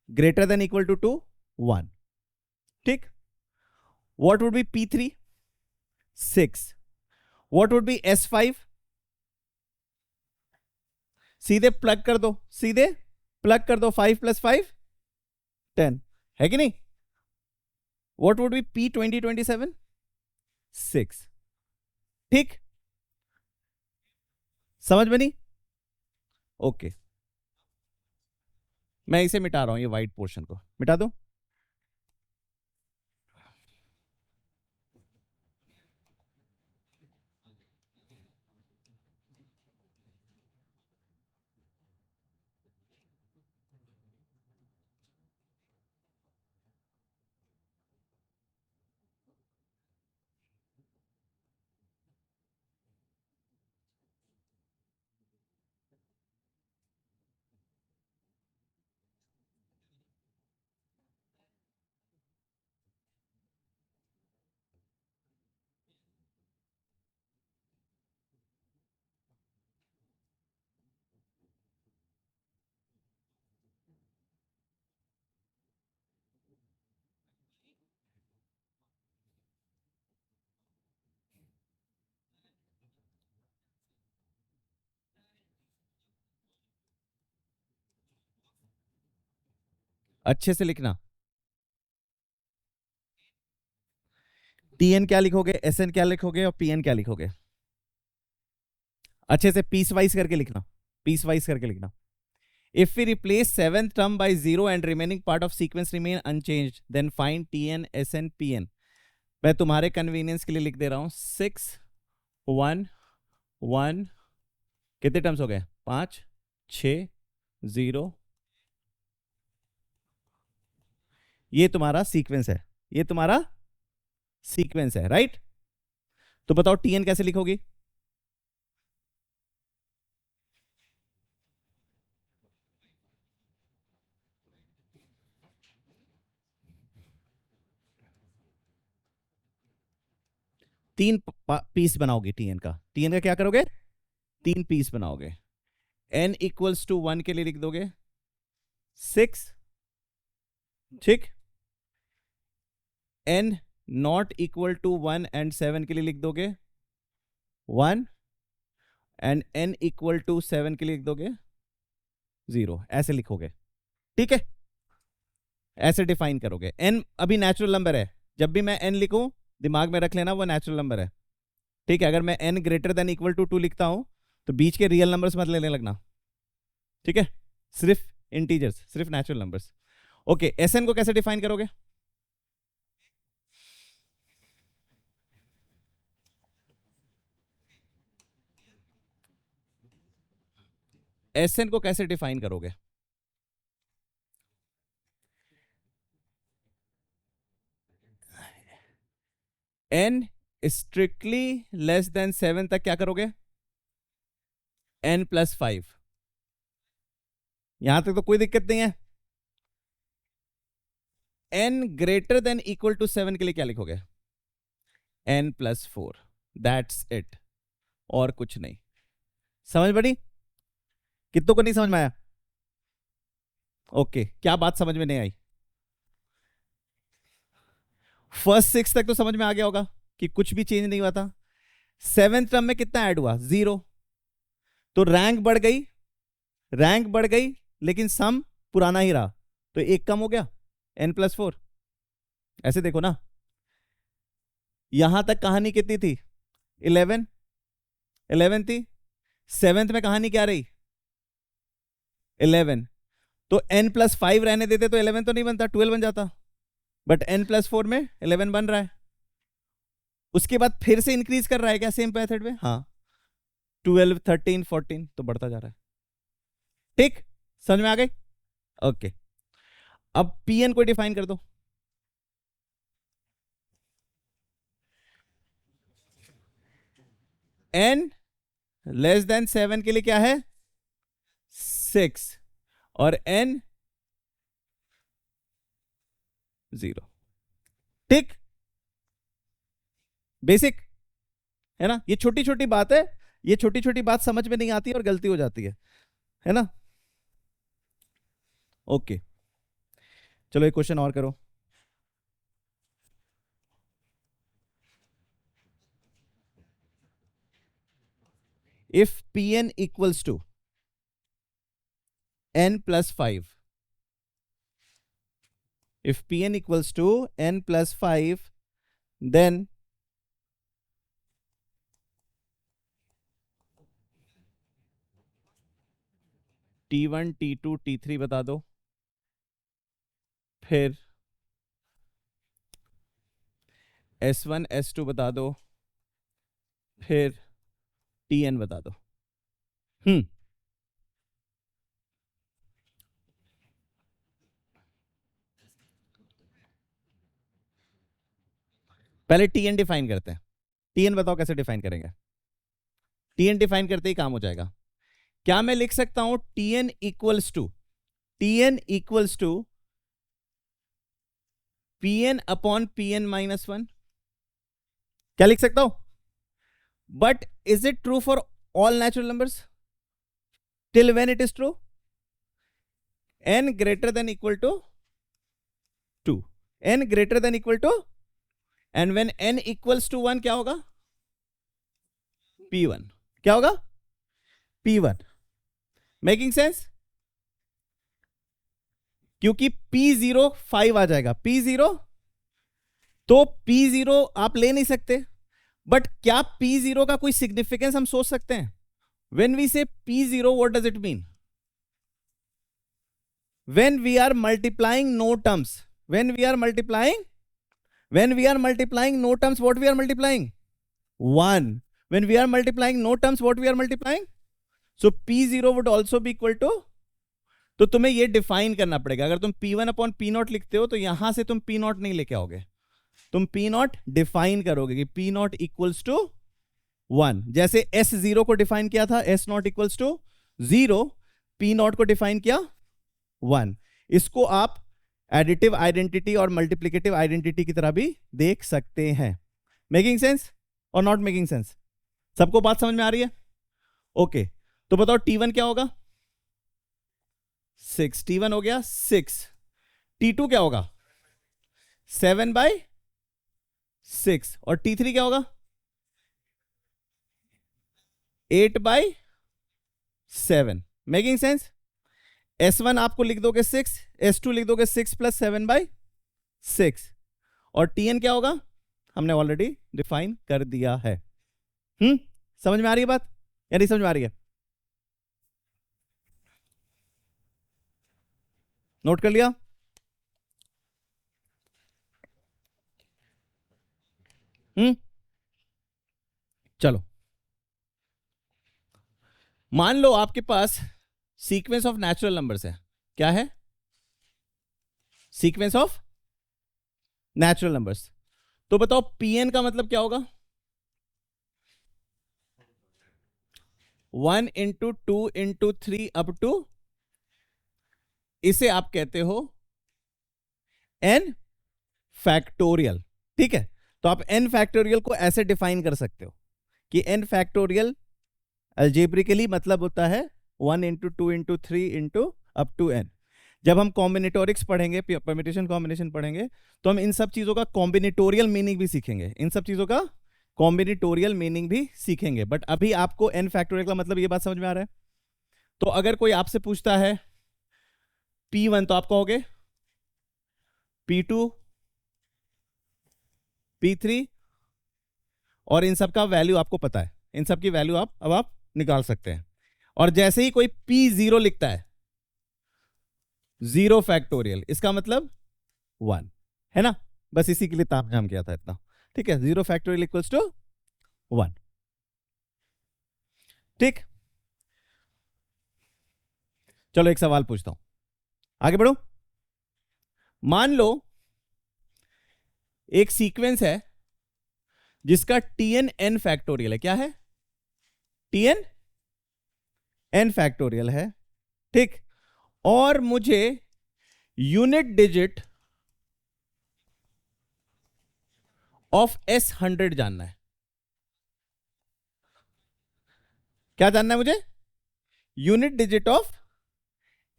greater than equal to 2 1। ठीक, what would be P3? 6। What would be S5? सीधे प्लग कर दो, सीधे प्लग कर दो, 5 + 5 10 है कि नहीं? What would B P2027? 6। ठीक, समझ में नहीं? ओके, मैं इसे मिटा रहा हूं, ये वाइट पोर्शन को मिटा दो। अच्छे से लिखना। Tn क्या लिखोगे, Sn क्या लिखोगे और Pn क्या लिखोगे? अच्छे से पीस वाइज करके लिखना, पीस वाइज करके लिखना। If we replace seventh term by 0 and remaining part of sequence remain unchanged, then find Tn, Sn, Pn। मैं तुम्हारे कन्वीनियंस के लिए लिख दे रहा हूं 6 1 1। कितने टर्म्स हो गए? 5 6 0। ये तुम्हारा सीक्वेंस है, ये तुम्हारा सीक्वेंस है, राइट? तो बताओ Tn कैसे लिखोगी? तीन पीस बनाओगे Tn का। Tn का क्या करोगे? 3 पीस बनाओगे। n इक्वल्स टू 1 के लिए लिख दोगे 6। ठीक, n not equal to 1 and 7 के लिए लिख दोगे 1 एंड n इक्वल टू 7 के लिए लिख दोगे 0। ऐसे लिखोगे, ठीक है? ऐसे डिफाइन करोगे। n अभी नेचुरल नंबर है, जब भी मैं n लिखूं दिमाग में रख लेना वो नेचुरल नंबर है। ठीक है, अगर मैं n greater than equal to 2 लिखता हूं तो बीच के रियल नंबर्स मत लेने लगना, ठीक है? सिर्फ इंटीजर्स, सिर्फ नेचुरल नंबर्स। ओके, Sn को कैसे डिफाइन करोगे? Sn को कैसे डिफाइन करोगे? n स्ट्रिक्टली लेस देन 7 तक क्या करोगे? n+5। यहां तक तो कोई दिक्कत नहीं है। n greater than equal to 7 के लिए क्या लिखोगे? n+4। दैट्स इट, और कुछ नहीं। समझ पड़ी? कितनों को नहीं समझ में आया? ओके, क्या बात समझ में नहीं आई? फर्स्ट 6 तक तो समझ में आ गया होगा कि कुछ भी चेंज नहीं हुआ था। 7th टर्म में कितना ऐड हुआ? 0। तो रैंक बढ़ गई, रैंक बढ़ गई, लेकिन सम पुराना ही रहा, तो एक कम हो गया, n+4। ऐसे देखो ना, यहां तक कहानी कितनी थी? 11 थी। 7th में कहानी क्या रही? 11। तो n+5 रहने देते तो 11 तो नहीं बनता, 12 बन जाता, बट n+4 में 11 बन रहा है। उसके बाद फिर से इंक्रीज कर रहा है क्या सेम मेथड में? हाँ, 12, 13, 14 तो बढ़ता जा रहा है। ठीक, समझ में आ गई? ओके, अब pn को डिफाइन कर दो। n लेस देन 7 के लिए क्या है? 6, और n 0। ठीक, बेसिक है ना? ये छोटी छोटी बात है, ये छोटी छोटी बात समझ में नहीं आती और गलती हो जाती है ना? ओके, चलो एक क्वेश्चन और करो। If pn equals to n+5, if pn equals to n+5, then t1, t2, t3 बता दो, फिर s1, s2 बता दो, फिर tn बता दो। पहले tn डिफाइन करते हैं। tn बताओ कैसे डिफाइन करेंगे? tn डिफाइन करते ही काम हो जाएगा। क्या मैं लिख सकता हूं tn equals to pn upon pn-1? क्या लिख सकता हूं? But is it true for all natural numbers? Till when it is true? n greater than equal to 2, n greater than equal to, and when n equals to 1 क्या होगा? p1। क्या होगा? p1। Making sense? क्योंकि p0 5 आ जाएगा, p0, तो p0 आप ले नहीं सकते, बट क्या p0 का कोई सिग्निफिकेंस हम सोच सकते हैं? When we say p0, what does it mean? When we are multiplying no terms, when we are multiplying no terms, what we are multiplying? 1. When we are multiplying no terms, what we are multiplying? So p0 would also be equal to, तो तुम्हें ये define करना पड़ेगा। अगर तुम p1 upon p0 लिखते हो तो यहां से तुम p0 नहीं लेके आओगे, तुम p0 डिफाइन करोगे कि p0 इक्वल्स टू 1। जैसे s0 को डिफाइन किया था, s0 इक्वल्स टू 0, p0 को डिफाइन किया 1। इसको आप एडिटिव आइडेंटिटी और मल्टीप्लिकेटिव आइडेंटिटी की तरह भी देख सकते हैं। मेकिंग सेंस और नॉट मेकिंग सेंस? सबको बात समझ में आ रही है? ओके, तो बताओ t1 क्या होगा? 6। t1 हो गया 6। t2 क्या होगा? 7/6। और t3 क्या होगा? 8/7। Making sense? s1 आपको लिख दोगे 6, s2 लिख दोगे 6 + 7/6, और tn क्या होगा? हमने ऑलरेडी डिफाइन कर दिया है। समझ में आ रही है बात या नहीं समझ में आ रही है? नोट कर लिया? चलो, मान लो आपके पास सीक्वेंस ऑफ नेचुरल नंबर्स है। क्या है? Sequence of natural numbers. तो बताओ Pn का मतलब क्या होगा? 1 इंटू 2 इंटू 3 अप टू, इसे आप कहते हो n फैक्टोरियल। ठीक है, तो आप n फैक्टोरियल को ऐसे डिफाइन कर सकते हो कि n फैक्टोरियल अलजेब्रिकली मतलब होता है 1 into 2 into 3 into up to n। जब हम कॉम्बिनेटोरिक्स पढ़ेंगे, परम्यूटेशन कॉम्बिनेशन पढ़ेंगे, तो हम इन सब चीजों का कॉम्बिनेटोरियल मीनिंग भी सीखेंगे, इन सब चीजों का कॉम्बिनेटोरियल मीनिंग भी सीखेंगे। बट अभी आपको n फैक्टोरियल का मतलब ये बात समझ में आ रहा है? तो अगर कोई आपसे पूछता है P1 तो आप कहोगे P2 P3, और इन सब का वैल्यू आपको पता है, इन सब की वैल्यू आप निकाल सकते हैं। और जैसे ही कोई P0 लिखता है, 0 फैक्टोरियल, इसका मतलब 1 है ना। बस इसी के लिए तामझाम किया था इतना। ठीक है, 0 फैक्टोरियल इक्वल्स टू 1। ठीक, चलो एक सवाल पूछता हूं, आगे बढ़ो। मान लो एक सीक्वेंस है जिसका Tn n फैक्टोरियल है। क्या है? Tn n फैक्टोरियल है। ठीक, और मुझे यूनिट डिजिट ऑफ S100 जानना है। क्या जानना है मुझे? Unit digit of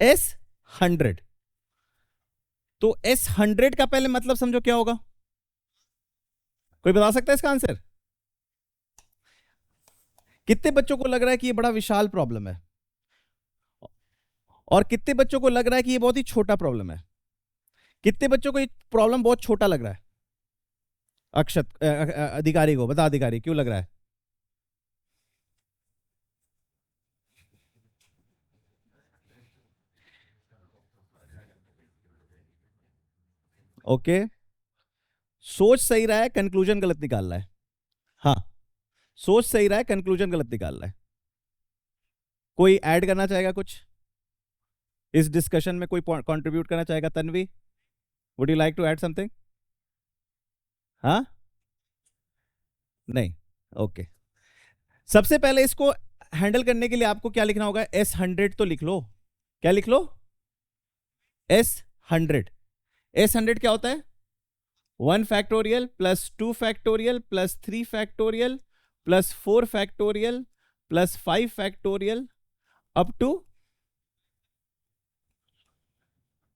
S100। तो S100 का पहले मतलब समझो क्या होगा? कोई बता सकता है इसका आंसर? कितने बच्चों को लग रहा है कि ये बड़ा विशाल प्रॉब्लम है, और कितने बच्चों को लग रहा है कि ये बहुत ही छोटा प्रॉब्लम है? कितने बच्चों को ये प्रॉब्लम बहुत छोटा लग रहा है? अक्षत अधिकारी को बता, अधिकारी क्यों लग रहा है? ओके, सोच सही रहा है, कंक्लूजन गलत निकाल रहा है। हाँ, सोच सही रहा है, कंक्लूजन गलत निकाल रहा है। कोई ऐड करना चाहेगा कुछ इस डिस्कशन में? कोई कंट्रीब्यूट करना चाहेगा? Tanvi, would you like to add something? हाँ, नहीं, ओके। सबसे पहले इसको हैंडल करने के लिए आपको क्या लिखना होगा? S100 तो लिख लो। क्या लिख लो? S100। S100 क्या होता है? 1 factorial plus 2 factorial plus 3 factorial plus 4 factorial plus 5 factorial up to,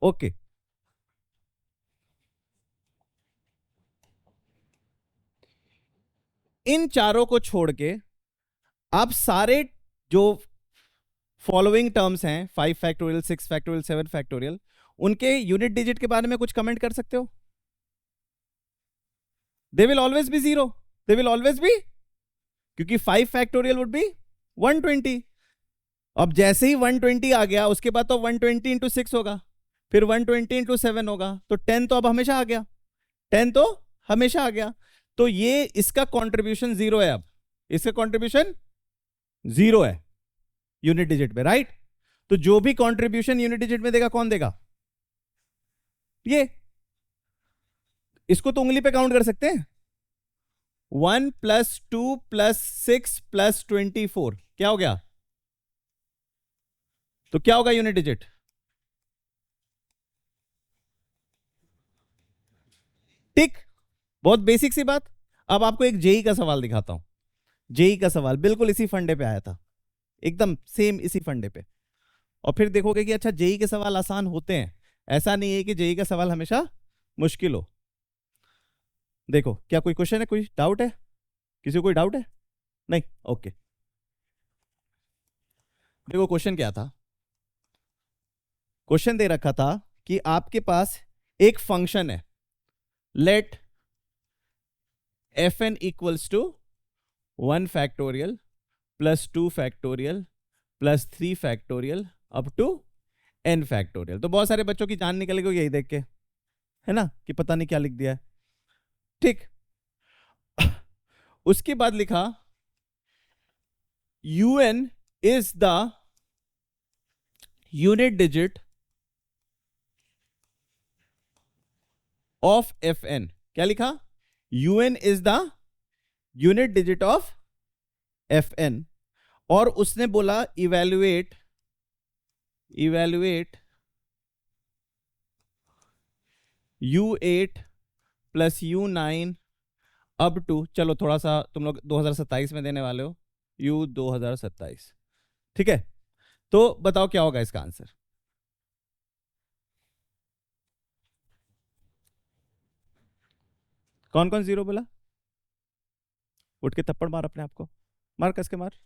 okay. इन चारों को छोड़ के आप सारे जो फॉलोइंग टर्म्स हैं, 5 फैक्टोरियल, 6 फैक्टोरियल, 7 फैक्टोरियल, उनके यूनिट डिजिट के बारे में कुछ कमेंट कर सकते हो? They will always be 0, they will always be, क्योंकि 5 फैक्टोरियल वुड बी 120। अब जैसे ही 120 आ गया, उसके बाद तो 120 इंटू 6 होगा, फिर 120 इंटू 7 होगा, तो 10 तो अब हमेशा आ गया, 10 तो हमेशा आ गया। तो ये इसका कंट्रीब्यूशन 0 है। अब इसका कंट्रीब्यूशन 0 है यूनिट डिजिट में, राइट? तो जो भी कंट्रीब्यूशन यूनिट डिजिट में देगा, कौन देगा? ये। इसको तो उंगली पे काउंट कर सकते हैं। 1 प्लस 2 प्लस 6 प्लस 24 क्या हो गया? तो क्या होगा यूनिट डिजिट? टिक। बहुत बेसिक सी बात। अब आपको एक जेई का सवाल दिखाता हूं। जेई का सवाल बिल्कुल इसी फंडे पे आया था, एकदम सेम इसी फंडे पे। और फिर देखोगे कि अच्छा, जेई के सवाल आसान होते हैं, ऐसा नहीं है कि जेई का सवाल हमेशा मुश्किल हो। देखो, क्या कोई क्वेश्चन है? कोई डाउट है? किसी को कोई डाउट है? नहीं, ओके। देखो क्वेश्चन क्या था। क्वेश्चन दे रखा था कि आपके पास एक फंक्शन है, let fn equals to 1 factorial plus 2 factorial plus 3 factorial up to n factorial. तो बहुत सारे बच्चों की जान निकल गई यही देख के, है ना, कि पता नहीं क्या लिख दिया है। ठीक, उसके बाद लिखा un is the unit digit of fn। क्या लिखा? un is the unit digit of fn, और उसने बोला evaluate u8 plus u9 up to, चलो थोड़ा सा तुम लोग 2027 में देने वाले हो, u 2027, ठीक है। तो बताओ क्या होगा इसका आंसर। कौन कौन जीरो बोला? उठ के थप्पड़ मार अपने आप को, मार कस के मार।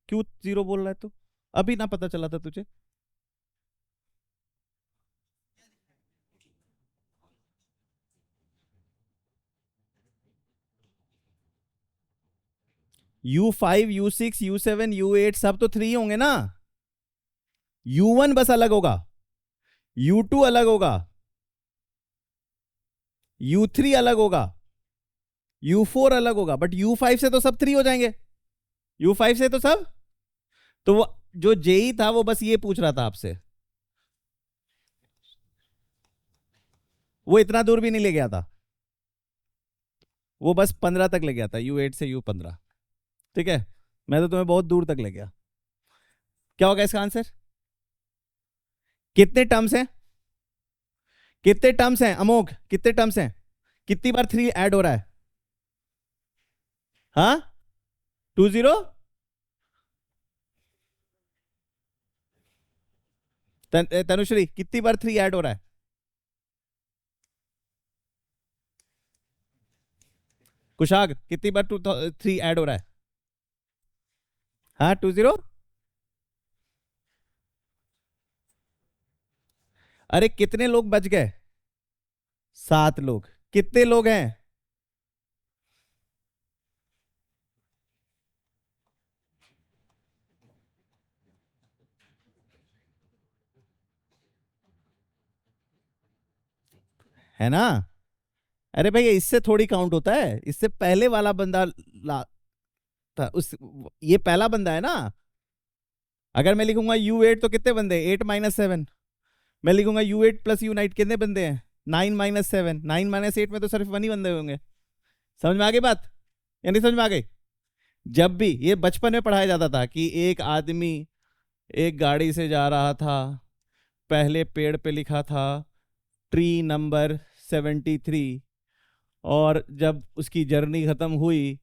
क्यों जीरो बोल रहा है तू? अभी ना पता चला था तुझे? u5 u6 u7 u8 सब तो थ्री होंगे ना। u1 बस अलग होगा, u2 अलग होगा, u3 अलग होगा, u4 अलग होगा, बट u5 से तो सब थ्री हो जाएंगे। u5 से तो सब, तो वो जो जेई था वो बस ये पूछ रहा था आपसे, वो इतना दूर भी नहीं ले गया था, वो बस 15 तक ले गया था, u8 से u15, ठीक है। मैं तो तुम्हें बहुत दूर तक ले गया। क्या होगा इसका आंसर? कितने टर्म्स हैं? कितने टर्म्स हैं अमोघ, कितने टर्म्स हैं? कितनी बार थ्री ऐड हो रहा है? हाँ, 20। तनुश्री कितनी बार थ्री ऐड हो रहा है? कुशाग कितनी बार 3 ऐड हो रहा है? हाँ 20। अरे कितने लोग बच गए? 7 लोग। कितने लोग हैं? है ना? अरे भाई इससे थोड़ी काउंट होता है, इससे पहले वाला बंदा ला था उस, ये पहला बंदा है ना। अगर मैं लिखूंगा u8 तो कितने बंदे? 8 - 7। मैं लिखूंगा u8 प्लस u9 कितने बंदे हैं? 9 - 7। 9 - 8 में तो सिर्फ 1 ही बंदे होंगे। समझ में आ गई बात या नहीं समझ में आ गई? जब भी ये बचपन में पढ़ाया जाता था कि एक आदमी एक गाड़ी से जा रहा था, पहले पेड़ पे लिखा था ट्री नंबर 73, और जब उसकी जर्नी खत्म हुई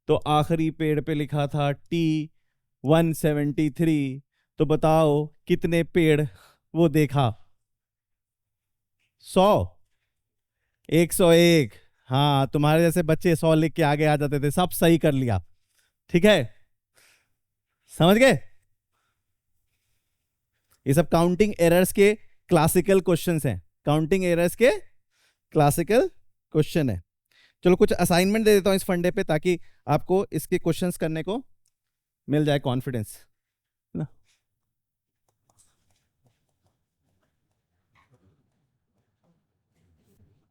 तो आखिरी पेड़ पे लिखा था T173। तो बताओ कितने पेड़ वो देखा? 100? 101। हाँ तुम्हारे जैसे बच्चे 100 लिख के आगे आ जाते थे, सब सही कर लिया, ठीक है। समझ गए? ये सब काउंटिंग एरर्स के क्लासिकल क्वेश्चंस हैं, काउंटिंग एरर्स के क्लासिकल क्वेश्चन है। चलो कुछ असाइनमेंट दे देता हूं इस फंडे पे, ताकि आपको इसके क्वेश्चंस करने को मिल जाए कॉन्फिडेंस ना।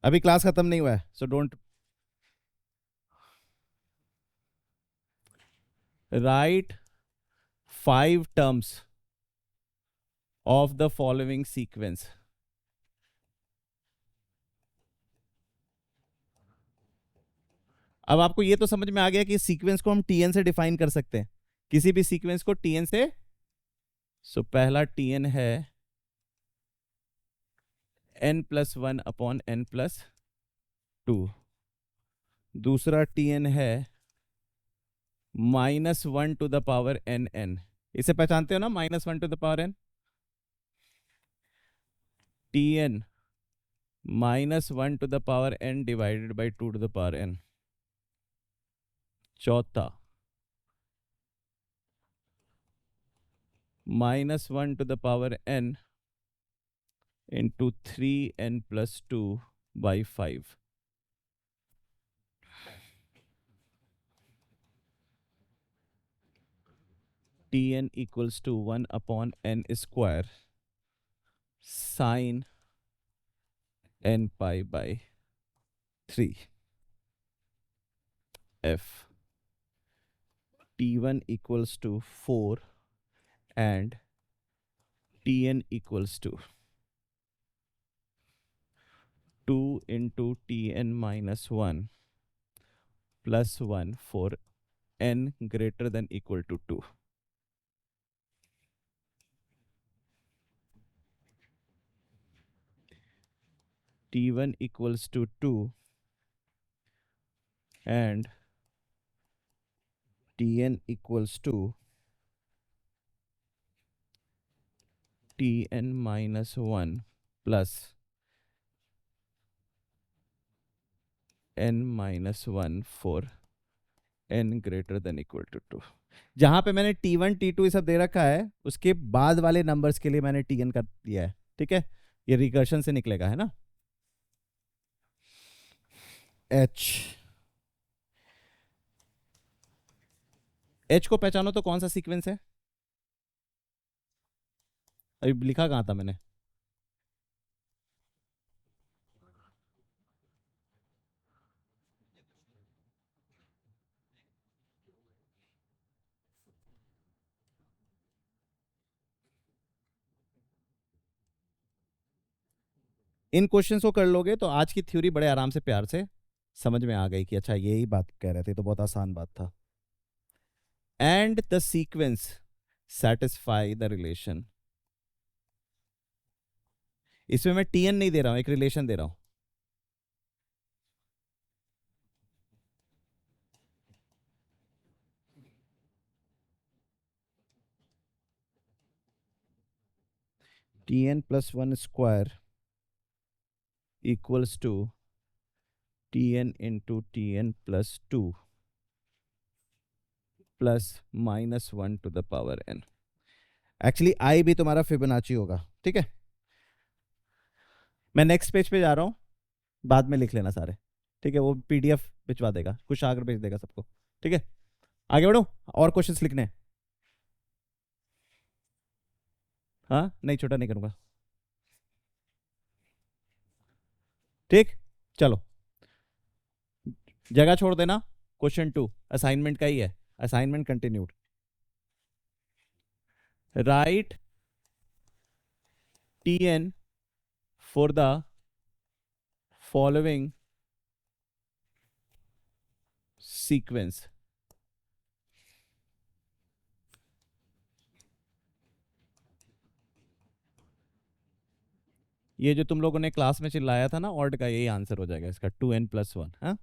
अभी क्लास खत्म नहीं हुआ है, so don't write 5 terms of the following sequence. अब आपको ये तो समझ में आ गया कि सीक्वेंस को हम टीएन से डिफाइन कर सकते हैं, किसी भी सीक्वेंस को टीएन से। सो पहला टीएन है n+1/n+2। दूसरा टीएन है -1^n। इसे पहचानते हो ना, -1^n। TN -1^n divided by 2^n। चौथा -1^n into 3n+2/5। Tn equals to 1/n² sin n π/3। F T1 equals to 4 and Tn equals to 2 into Tn - 1 +1 for n greater than equal to 2. T1 equals to 2 and Tn equals to Tn minus 1 plus n minus 1 for n greater than equal to 2. जहां पे मैंने T1 T2 ये सब दे रखा है, उसके बाद वाले नंबर्स के लिए मैंने Tn कर दिया है. ठीक है, ये रिकर्शन से निकलेगा, है ना. H को पहचानो तो कौन सा सीक्वेंस है. अभी लिखा कहां था मैंने. इन क्वेश्चंस को कर लोगे तो आज की थ्योरी बड़े आराम से प्यार से समझ में आ गई कि अच्छा यही बात कह रहे थे, तो बहुत आसान बात था. And the sequence satisfy the relation. इसमें मैं Tn नहीं दे रहा हूं, एक रिलेशन दे रहा हूं. Tn plus 1 square equals to Tn into Tn plus 2 plus minus 1 to the power n. Actually I भी तुम्हारा फिबोनाची होगा. ठीक है, मैं नेक्स्ट पेज पे जा रहा हूं, बाद में लिख लेना सारे. ठीक है, वो PDF भिजवा देगा, कुछ आगे भेज देगा सबको. ठीक है, आगे बढ़ो. और क्वेश्चंस लिखने. हाँ, नहीं छोटा नहीं करूंगा. ठीक, चलो जगह छोड़ देना. क्वेश्चन 2 असाइनमेंट का ही है. Assignment continued. Right Tn for the following sequence. ये जो तुम लोगों ने क्लास में चिल्लाया था ना ऑड का, यही आंसर हो जाएगा इसका. 2n plus 1. हाँ,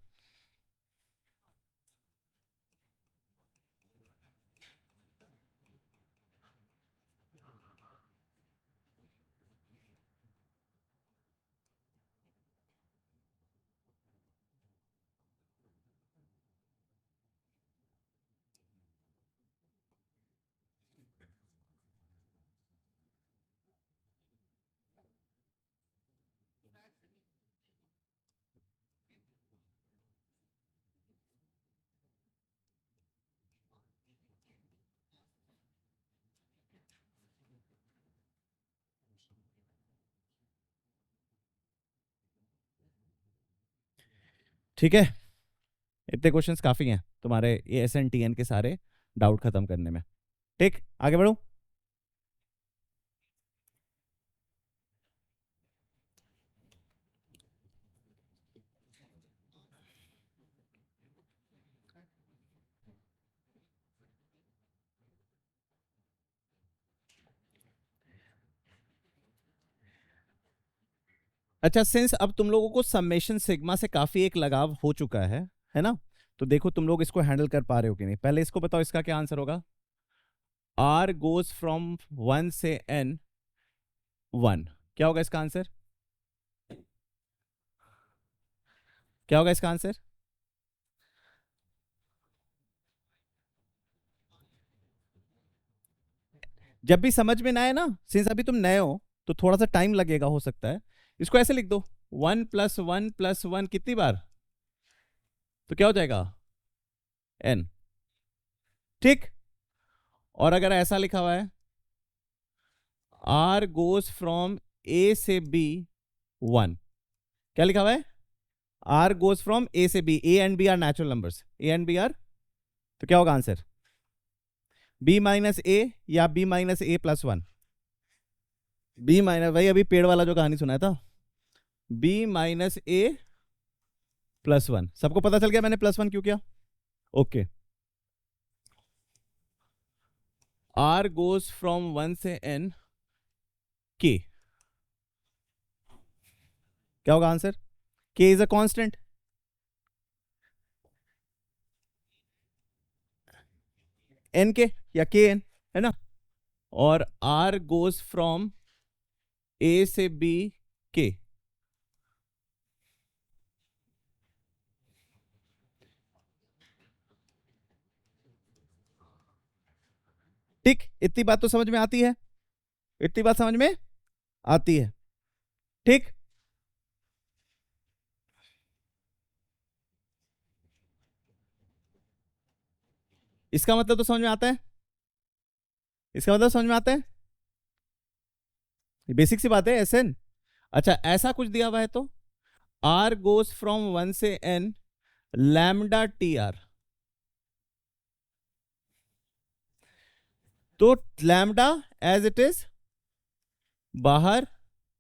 ठीक है. इतने क्वेश्चंस काफी हैं तुम्हारे ASN TN के सारे डाउट खत्म करने में. ठीक, आगे बढ़ो. अच्छा, सिंस अब तुम लोगों को समेशन सिग्मा से काफी एक लगाव हो चुका है ना. तो देखो तुम लोग इसको हैंडल कर पा रहे हो कि नहीं. पहले इसको बताओ, इसका क्या आंसर होगा. R goes from 1 से n 1. क्या होगा इसका आंसर. क्या होगा इसका आंसर. जब भी समझ में ना आए ना, सिंस अभी तुम नए हो तो थोड़ा सा टाइम लगेगा, हो सकता है. इसको ऐसे लिख दो, 1 + 1 + 1 कितनी बार, तो क्या हो जाएगा n. ठीक, और अगर ऐसा लिखा हुआ है R goes from A से B 1, क्या लिखा हुआ है. R goes from A से B. A and B are natural numbers. A and B are, तो क्या होगा आंसर. B minus A या B minus A plus 1. B minus, वही अभी पेड़ वाला जो कहानी सुनाया था. B minus A +1। सबको पता चल गया मैंने +1 क्यों किया? ओके। R goes from 1 से n k, क्या होगा answer? k is a constant, n k या k n, है ना? और R goes from a से b k, ठीक। इतनी बात तो समझ में आती है, इतनी बात समझ में आती है, ठीक। इसका मतलब तो समझ में आता है, इसका मतलब समझ में आता है, बेसिक सी बात है SN। अच्छा, ऐसा कुछ दिया हुआ है तो R goes from 1 से n लैम्डा TR, तो लैम्डा एज इट इज बाहर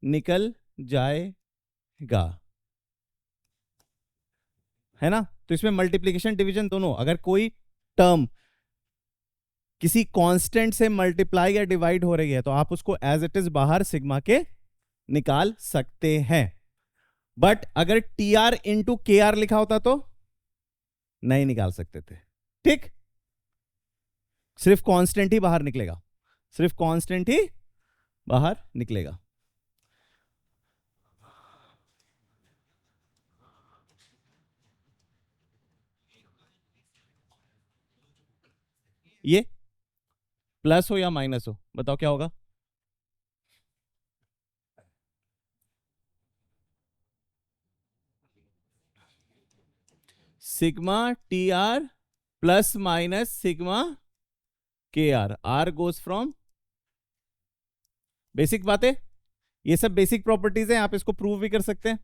निकल जाएगा, है ना? तो इसमें मल्टीप्लीकेशन डिवीजन दोनों, अगर कोई टर्म किसी कांस्टेंट से मल्टीप्लाई या डिवाइड हो रही है तो आप उसको एज इट इज बाहर सिग्मा के निकाल सकते हैं। बट अगर TR इंटू KR लिखा होता तो नहीं निकाल सकते थे, ठीक। सिर्फ कांस्टेंट ही बाहर निकलेगा, सिर्फ कांस्टेंट ही बाहर निकलेगा। ये प्लस हो या माइनस हो, बताओ क्या होगा? Sigma TR plus minus sigma KR, R goes from, basic बातें, ये सब बेसिक प्रॉपर्टीज हैं, आप इसको प्रूव भी कर सकते हैं,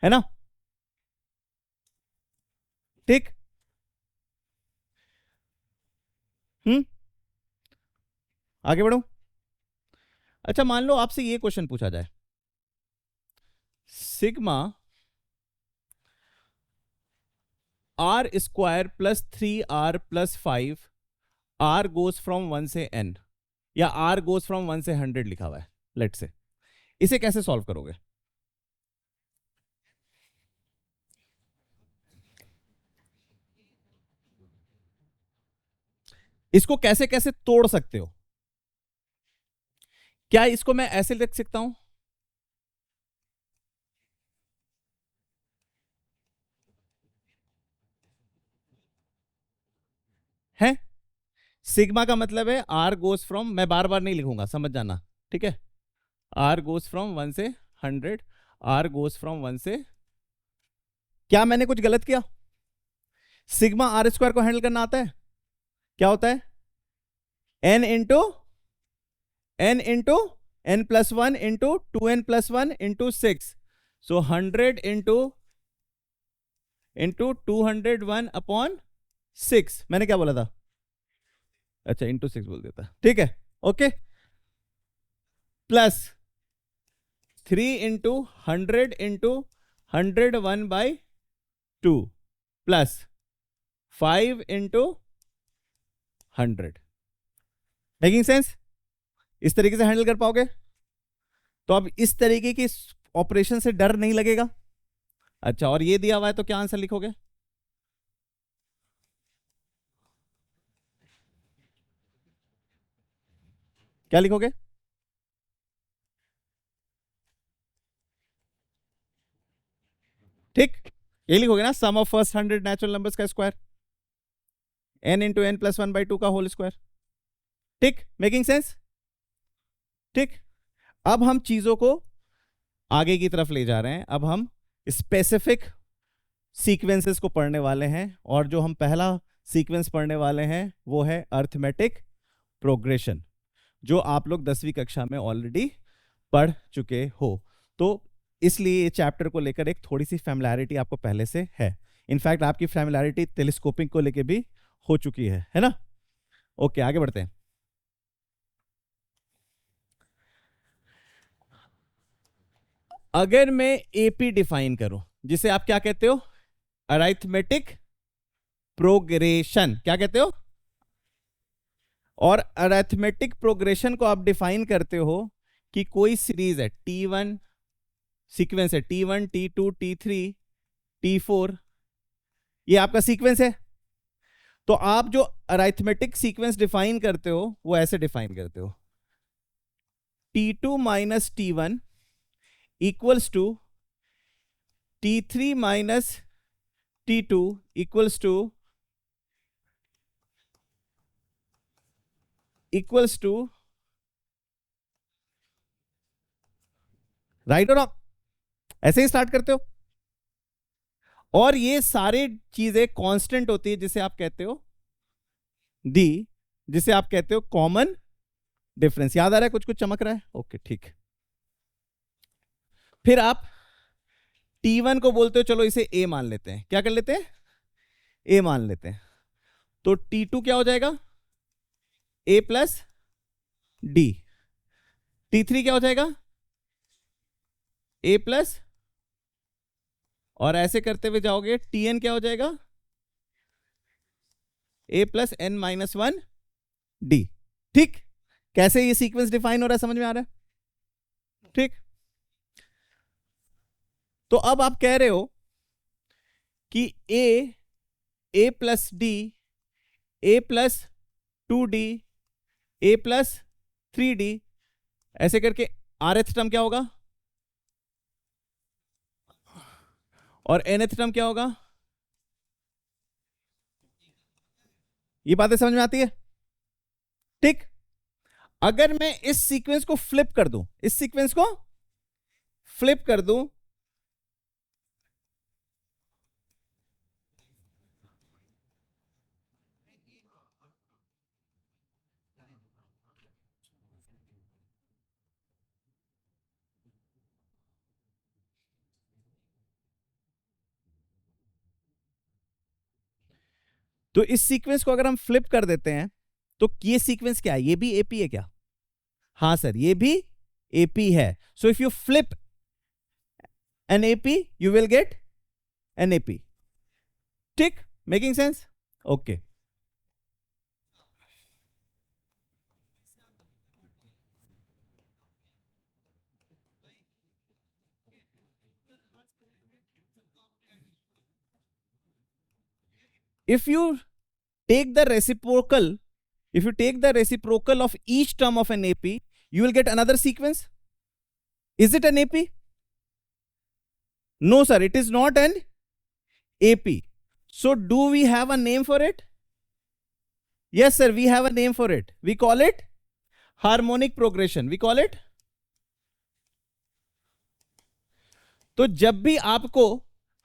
है ना? ठीक। आगे बढ़ो। अच्छा, मान लो आपसे ये क्वेश्चन पूछा जाए, sigma R² plus 3R plus 5 R goes from 1 से n, या R गोज फ्रॉम 1 से 100 लिखा हुआ है, लेट से, इसे कैसे सॉल्व करोगे? इसको कैसे कैसे तोड़ सकते हो? क्या इसको मैं ऐसे लिख सकता हूं, है? सिग्मा का मतलब है R गोज फ्रॉम, मैं बार बार नहीं लिखूंगा, समझ जाना, ठीक है? R गोज फ्रॉम 1 से 100, R गोज फ्रॉम 1 से, क्या मैंने कुछ गलत किया? सिग्मा R² को हैंडल करना आता है, क्या होता है? n+1 इंटू 2n+1 इंटू 6, सो 100 इंटू 201/6, मैंने क्या बोला था? अच्छा, इंटू 6 बोल देता, ठीक है, okay. Plus 3 into 100 into 101/2 plus 5 into 100, making sense? इस तरीके से हैंडल कर पाओगे? तो अब इस तरीके की ऑपरेशन से डर नहीं लगेगा। अच्छा, और ये दिया हुआ है तो क्या आंसर लिखोगे? क्या लिखोगे? ठीक, ये लिखोगे ना, सम ऑफ फर्स्ट 100 नेचुरल नंबर्स का स्क्वायर, n इंटू n+1/2 का होल स्क्वायर, ठीक, मेकिंग सेंस? ठीक। अब हम चीजों को आगे की तरफ ले जा रहे हैं, अब हम स्पेसिफिक सीक्वेंसेस को पढ़ने वाले हैं, और जो हम पहला सीक्वेंस पढ़ने वाले हैं वो है अर्थमेटिक प्रोग्रेशन, जो आप लोग 10वीं कक्षा में ऑलरेडी पढ़ चुके हो। तो इसलिए ये चैप्टर को लेकर एक थोड़ी सी फैमिलैरिटी आपको पहले से है, इनफैक्ट आपकी फैमिलैरिटी टेलीस्कोपिंग को लेकर भी हो चुकी है ना? ओके, आगे बढ़ते हैं। अगर मैं एपी डिफाइन करूं, जिसे आप क्या कहते हो? अरिथमेटिक प्रोग्रेशन, क्या कहते हो? और अरिथमेटिक प्रोग्रेशन को आप डिफाइन करते हो कि कोई सीरीज है, T1 सीक्वेंस है, T1 T2 T3 T4, ये आपका सीक्वेंस है। तो आप जो अरिथमेटिक सीक्वेंस डिफाइन करते हो वो ऐसे डिफाइन करते हो, T2 minus T1 equals to T3 minus T2 equals to right और ऐसे ही स्टार्ट करते हो। और ये सारे चीजें कांस्टेंट होती है, जिसे आप कहते हो डी, जिसे आप कहते हो कॉमन डिफरेंस। याद आ रहा है? कुछ कुछ चमक रहा है? ओके ठीक। फिर आप T1 को बोलते हो, चलो इसे A मान लेते हैं। क्या कर लेते हैं? A मान लेते हैं। तो T2 क्या हो जाएगा? A plus D. T3 क्या हो जाएगा? A प्लस, और ऐसे करते हुए जाओगे, Tn क्या हो जाएगा? A plus n minus one D. ठीक, कैसे ये सीक्वेंस डिफाइन हो रहा है, समझ में आ रहा है? ठीक। तो अब आप कह रहे हो कि A plus D, A plus 2D, A plus 3D, ऐसे करके rth टर्म क्या होगा और nth टर्म क्या होगा? ये बातें समझ में आती है? ठीक। अगर मैं इस सीक्वेंस को फ्लिप कर दूं, इस सीक्वेंस को फ्लिप कर दूं, तो इस सीक्वेंस को अगर हम फ्लिप कर देते हैं तो ये सीक्वेंस क्या है? ये भी एपी है क्या? हाँ सर, ये भी एपी है। So if you flip an AP you will get an AP. ठीक, making sense? Okay. if you take the reciprocal of each term of an AP, you will get another sequence. Is it an AP? No sir, it is not an AP. So do we have a name for it? Yes sir, we have a name for it. We call it harmonic progression. We call it. तो जब भी आपको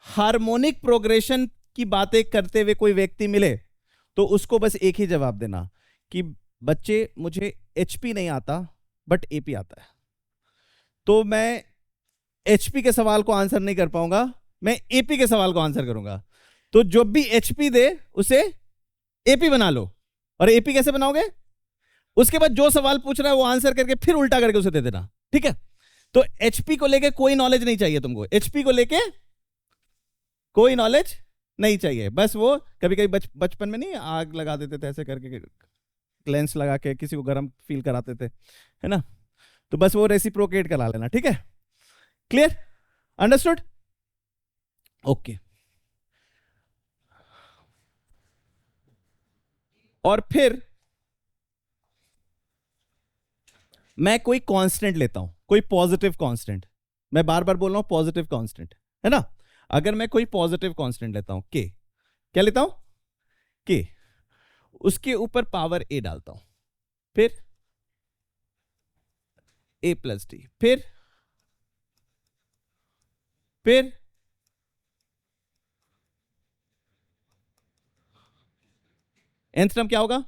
harmonic progression की बातें करते हुए कोई व्यक्ति मिले तो उसको बस एक ही जवाब देना कि बच्चे मुझे HP नहीं आता बट AP आता है। तो मैं HP के सवाल को आंसर नहीं कर पाऊंगा, मैं AP के सवाल को आंसर करूंगा। तो जो भी HP दे उसे AP बना लो। और AP कैसे बनाओगे? उसके बाद जो सवाल पूछ रहा है वो आंसर करके फिर उल्टा करके उसे दे देना। ठीक है? तो HP को लेके कोई नॉलेज नहीं चाहिए तुमको, HP को लेके कोई नॉलेज नहीं चाहिए। बस वो कभी कभी बचपन में नहीं आग लगा देते थे ऐसे करके, लेंस लगा के किसी को गर्म फील कराते थे, है ना? तो बस वो रेसिप्रोकेट करा लेना। ठीक है? क्लियर? अंडरस्टूड? ओके। और फिर मैं कोई कांस्टेंट लेता हूं, कोई पॉजिटिव कांस्टेंट। मैं बार बार बोल रहा हूं पॉजिटिव कांस्टेंट, है ना? अगर मैं कोई पॉजिटिव कांस्टेंट लेता हूं, के, क्या लेता हूं? के। उसके ऊपर पावर ए डालता हूं, फिर ए प्लस डी, फिर nth टर्म क्या होगा?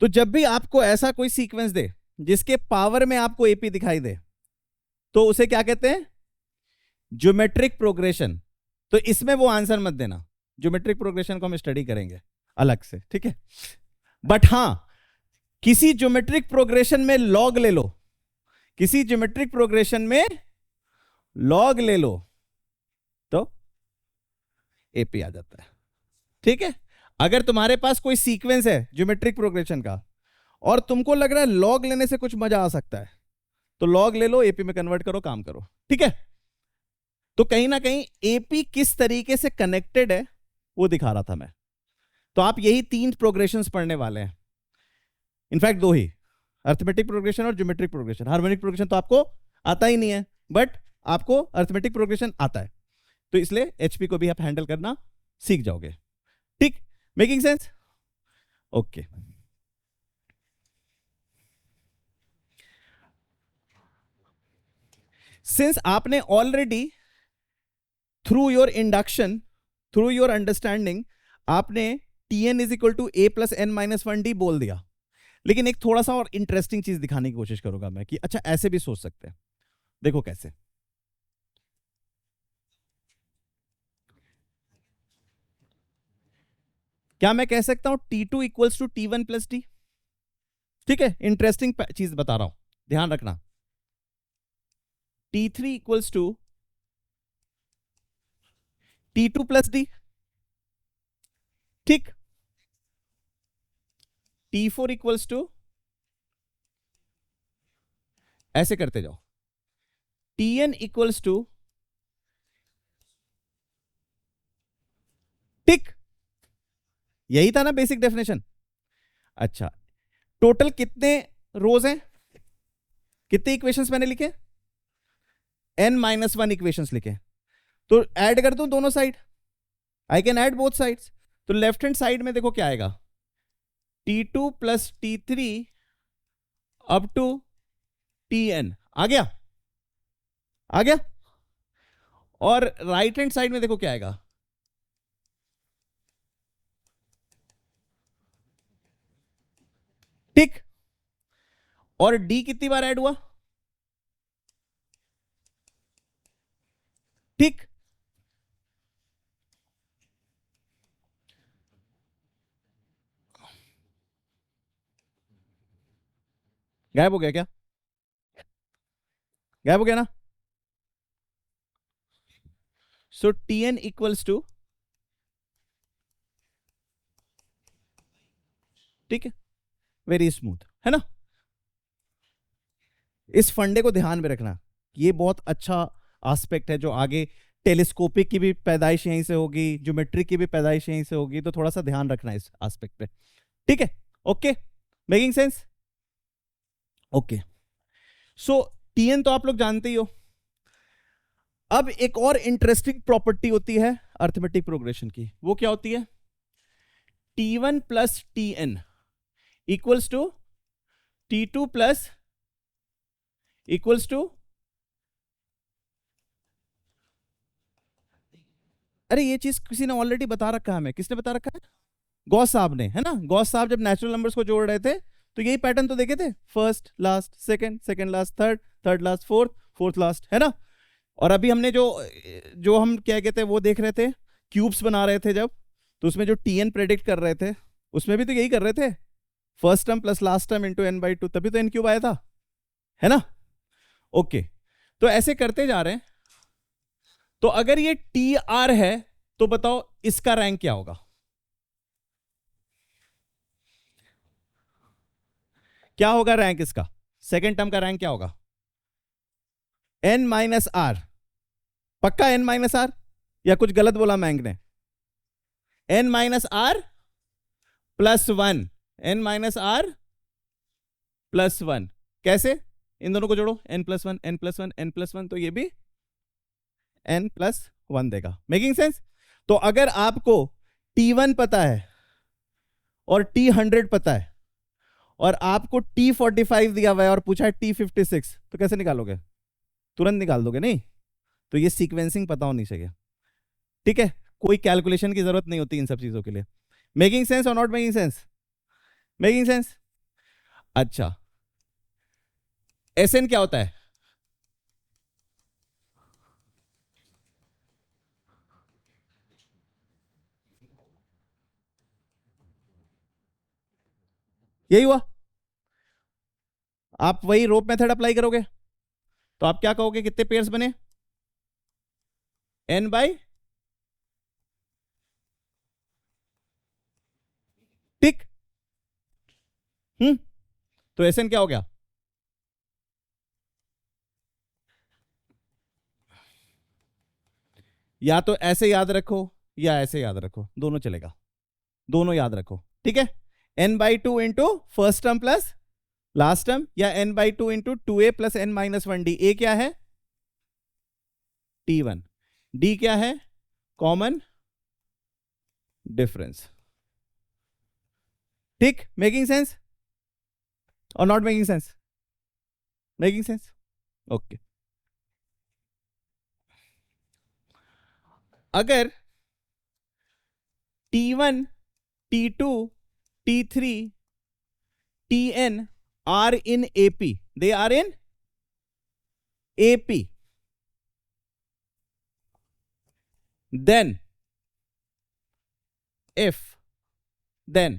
तो जब भी आपको ऐसा कोई सीक्वेंस दे जिसके पावर में आपको एपी दिखाई दे तो उसे क्या कहते हैं? Geometric progression. तो इसमें वो आंसर मत देना, ज्योमेट्रिक प्रोग्रेशन को हम स्टडी करेंगे अलग से। ठीक है? बट हां, किसी ज्योमेट्रिक प्रोग्रेशन में लॉग ले लो, किसी ज्योमेट्रिक प्रोग्रेशन में लॉग ले लो तो एपी आ जाता है। ठीक है, अगर तुम्हारे पास कोई सीक्वेंस है ज्योमेट्रिक प्रोग्रेशन का और तुमको लग रहा है लॉग लेने से कुछ मजा आ सकता है, तो लॉग ले लो, एपी में कन्वर्ट करो, काम करो। ठीक है, तो कहीं ना कहीं एपी किस तरीके से कनेक्टेड है वो दिखा रहा था मैं। तो आप यही 3 प्रोग्रेशंस पढ़ने वाले हैं, इनफैक्ट 2 ही, अर्थमेटिक प्रोग्रेशन और ज्योमेट्रिक प्रोग्रेशन। हार्मोनिक प्रोग्रेशन तो आपको आता ही नहीं है, बट आपको अर्थमेटिक प्रोग्रेशन आता है, तो इसलिए एचपी को भी आप हैंडल करना सीख जाओगे। ठीक, मेकिंग सेंस? ओके, सिंस आपने already through your induction, through your understanding, आपने Tn is equal to a plus n minus one d बोल दिया, लेकिन एक थोड़ा सा और इंटरेस्टिंग चीज दिखाने की कोशिश करूंगा मैं कि अच्छा ऐसे भी सोच सकते हैं। देखो कैसे, क्या मैं कह सकता हूं T2 equals to T1 plus D? ठीक है, इंटरेस्टिंग चीज बता रहा हूं, ध्यान रखना। T3 equals to T2 plus D. ठीक, T4 इक्वल्स टू, ऐसे करते जाओ, Tn इक्वल्स टू, ठीक, यही था ना बेसिक डेफिनेशन। अच्छा, टोटल कितने रोज हैं, कितने इक्वेशंस मैंने लिखे? n-1 इक्वेशंस लिखे, तो ऐड कर दूं दोनों side, I can add both sides. तो लेफ्ट हैंड साइड में देखो क्या आएगा, T2 plus T3 up to Tn, आ गया, आ गया। और राइट हैंड साइड में देखो क्या आएगा, ठीक। और D कितनी बार ऐड हुआ, ठीक। गायब हो गया क्या? गायब हो गया ना? सो Tn इक्वल्स टू, ठीक है, वेरी स्मूथ है ना। इस फंडे को ध्यान में रखना, ये बहुत अच्छा एस्पेक्ट है, जो आगे टेलीस्कोपिक की भी पैदाइश यहीं से होगी, ज्योमेट्रिक की भी पैदाइश यहीं से होगी, तो थोड़ा सा ध्यान रखना इस एस्पेक्ट पे। ठीक है, ओके, मेकिंग सेंस? ओके, सो Tn तो आप लोग जानते ही हो। अब एक और इंटरेस्टिंग प्रॉपर्टी होती है अर्थमेटिक प्रोग्रेशन की, वो क्या होती है? T1 plus Tn equals to T2 plus equals to, अरे ये चीज किसी ने ऑलरेडी बता रखा है हमें। किसने बता रखा है? गॉस साहब ने, है ना। गॉस साहब जब नेचुरल नंबर्स को जोड़ रहे थे तो यही पैटर्न तो देखे थे, first last second, second last third, third last fourth, fourth last, है ना। और अभी हमने जो जो हम क्या कहते हैं वो देख रहे थे, क्यूब्स बना रहे थे जब, तो उसमें जो Tn प्रेडिक्ट कर रहे थे उसमें भी तो यही कर रहे थे, first term plus last term into n/2, तभी तो n क्यूब आया था, है ना। ओके, तो ऐसे करते जा रहे हैं। तो अगर ये Tr है तो बताओ इसका रैंक क्या होगा? क्या होगा रैंक इसका? सेकेंड टर्म का रैंक क्या होगा? n-r, पक्का n-r, या कुछ गलत बोला मैंग ने? n-r plus one, n-r plus one, कैसे? इन दोनों को जोड़ो, n+1 n+1 n+1, तो ये भी n+1 देगा। Making sense? तो अगर आपको T1 पता है और T100 पता है और आपको T45 दिया हुआ है और पूछा है T56, तो कैसे निकालोगे? तुरंत निकाल दोगे नहीं? तो ये सीक्वेंसिंग पता होनी चाहिए, ठीक है। कोई कैलकुलेशन की जरूरत नहीं होती इन सब चीजों के लिए। मेकिंग सेंस और not making sense? Making sense. अच्छा, Sn क्या होता है? यही हुआ। आप वही रोप मेथड अप्लाई करोगे तो आप क्या कहोगे, कितने पेयर्स बने? n बाई टिक। तो Sn क्या हो गया? या तो ऐसे याद रखो या ऐसे याद रखो, दोनों चलेगा, दोनों याद रखो, ठीक है। n/2 into first term plus last term, या n/2 into 2a plus n-1d। a क्या है? t1। d क्या है? Common difference. ठीक, मेकिंग सेंस और not making sense? Making sense, okay. अगर t1, t2, t3, tn are in AP, they are in AP, then if then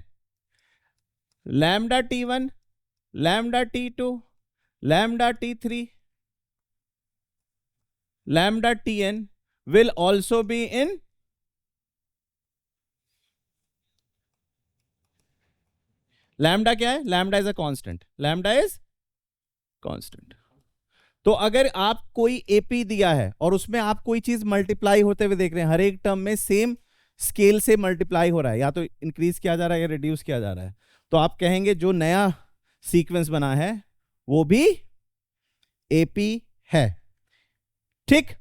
lambda t1, lambda t2, lambda t3, lambda tn will also be in lambda. क्या है? Lambda is a constant, lambda is constant. तो अगर आप कोई AP दिया है और उसमें आप कोई चीज मल्टीप्लाई होते हुए देख रहे हैं, हर एक टर्म में सेम स्केल से मल्टीप्लाई हो रहा है, या तो इंक्रीज किया जा रहा है या रिड्यूस किया जा रहा है, तो आप कहेंगे जो नया सीक्वेंस बना है वो भी एपी है। ठीक,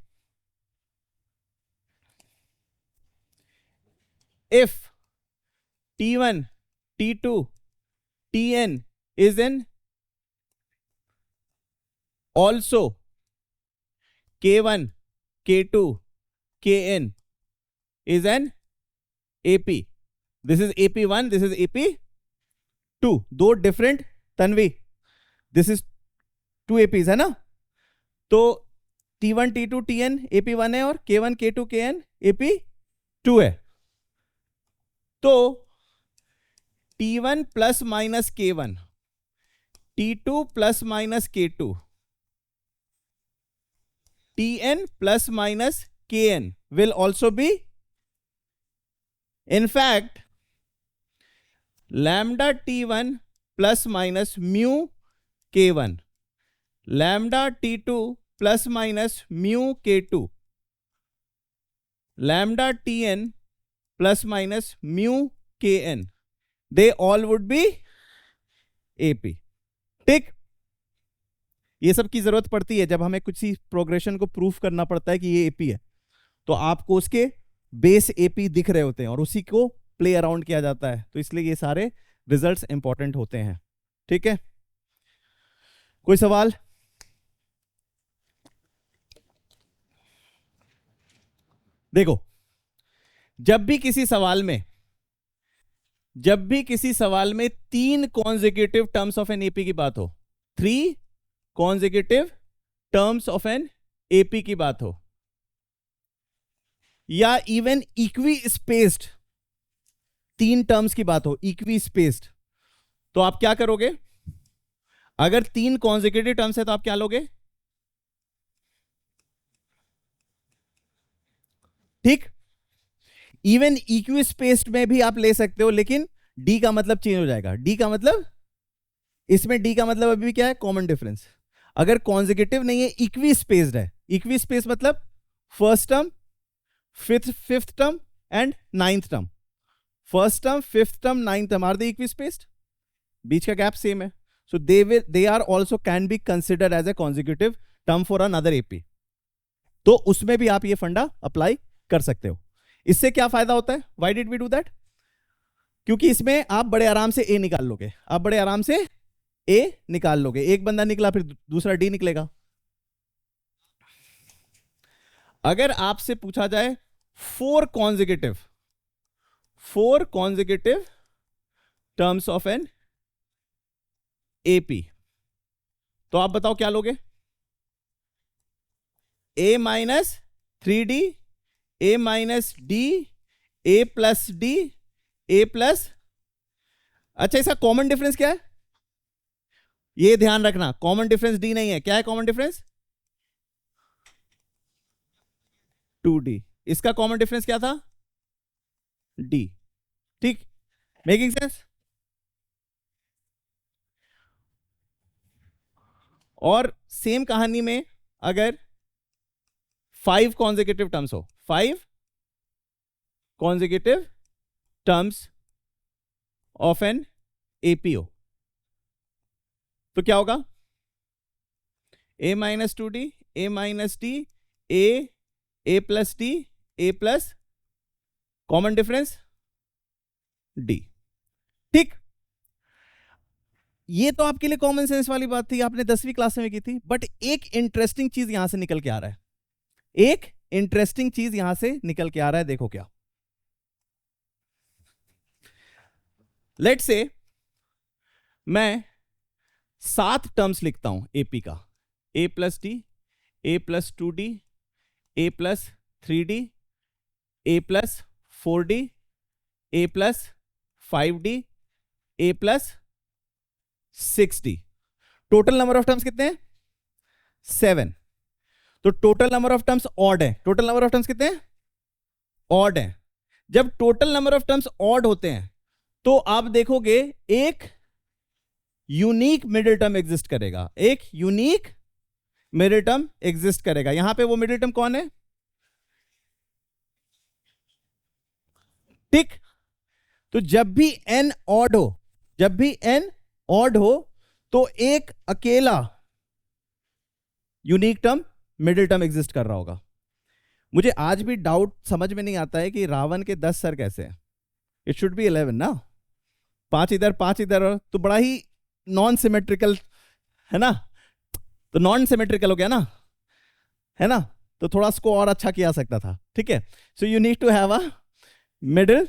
if t1, t2, tn is in also k1, k2, kn is an AP, this is AP1, this is AP2, दो different Tanvi, this is 2 APs है ना। तो T1, T2, Tn AP1 है और K1, K2, Kn AP2 है। तो T1 plus minus K1, T2 plus minus K2, Tn plus minus Kn will also be, in fact, lambda T1 plus minus mu K1, lambda T2 plus minus mu K2, lambda Tn plus minus mu Kn, they all would be AP। ठीक, ये सब की जरूरत पड़ती है जब हमें कुछ प्रोग्रेशन को प्रूफ करना पड़ता है कि ये एपी है, तो आपको उसके बेस एपी दिख रहे होते हैं और उसी को प्ले अराउंड किया जाता है, तो इसलिए ये सारे रिजल्ट्स इंपॉर्टेंट होते हैं। ठीक है, कोई सवाल? देखो, जब भी किसी सवाल में 3 consecutive terms of an AP की बात हो, 3 consecutive terms of an AP की बात हो, या इवन इक्वी स्पेस्ड 3 टर्म्स की बात हो, इक्वी स्पेस्ड, तो आप क्या करोगे? अगर 3 कॉन्जिक्यूटिव टर्म्स है तो आप क्या लोगे? ठीक, इवन इक्वी स्पेस्ड में भी आप ले सकते हो, लेकिन डी का मतलब चेंज हो जाएगा। डी का मतलब, इसमें डी का मतलब अभी क्या है? Common difference. अगर कॉन्जिक्यूटिव नहीं है, इक्वी स्पेस्ड है, इक्वी स्पेस मतलब first term, fifth term and ninth term, first term, fifth term, ninth term are the equispaced, बीच का गैप सेम है, so they are also can be considered as a consecutive term for another AP. तो उसमें भी आप ये फंडा apply कर सकते हो। इससे क्या फायदा होता है? Why did we do that? क्योंकि इसमें आप बड़े आराम से ए निकाल लोगे, आप बड़े आराम से ए निकाल लोगे, एक बंदा निकला फिर दूसरा डी निकलेगा। अगर आपसे पूछा जाए 4 consecutive terms of an AP, तो आप बताओ क्या लोगे? ए माइनस 3D, ए माइनस डी, ए प्लस डी, ए प्लस, अच्छा इसका कॉमन डिफरेंस क्या है? ये ध्यान रखना, कॉमन डिफरेंस डी नहीं है। क्या है कॉमन डिफरेंस? 2d, इसका कॉमन डिफरेंस क्या था? d। ठीक, मेकिंग सेंस? और सेम कहानी में अगर 5 कॉन्जिक्यूटिव टर्म्स हो, 5 consecutive terms of an AP, तो क्या होगा? a minus 2d, a minus d, a plus d, a plus common difference d। ठीक, ये तो आपके लिए कॉमन सेंस वाली बात थी, आपने 10वीं क्लास में की थी। बट एक इंटरेस्टिंग चीज यहां से निकल के आ रहा है, एक इंटरेस्टिंग चीज यहां से निकल के आ रहा है, देखो क्या। लेट्स से मैं 7 टर्म्स लिखता हूं एपी का, a plus D, a plus 2d, a plus 3d, a plus 4d, a plus 5d, a plus 6d। Total number of terms कितने हैं? 7। तो total number of terms odd है। Total number of terms कितने हैं? Odd है। जब total number of terms odd होते हैं तो आप देखोगे एक यूनिक मिडिल टर्म एग्जिस्ट करेगा, एक यूनिक मिडिल टर्म एग्जिस्ट करेगा। यहां पे वो मिडिल टर्म कौन है? टिक। तो जब भी n ऑड हो, जब भी n ऑड हो तो एक अकेला unique term middle term exist कर रहा होगा। मुझे आज भी डाउट समझ में नहीं आता है कि रावण के 10 सर कैसे हैं। इट शुड बी 11 ना, 5 इधर 5 इधर, तो बड़ा ही नॉन सिमेट्रिकल है ना। तो नॉन सिमेट्रिकल हो गया ना, है ना, तो थोड़ा इसको और अच्छा किया सकता था। ठीक है, so you need to have a middle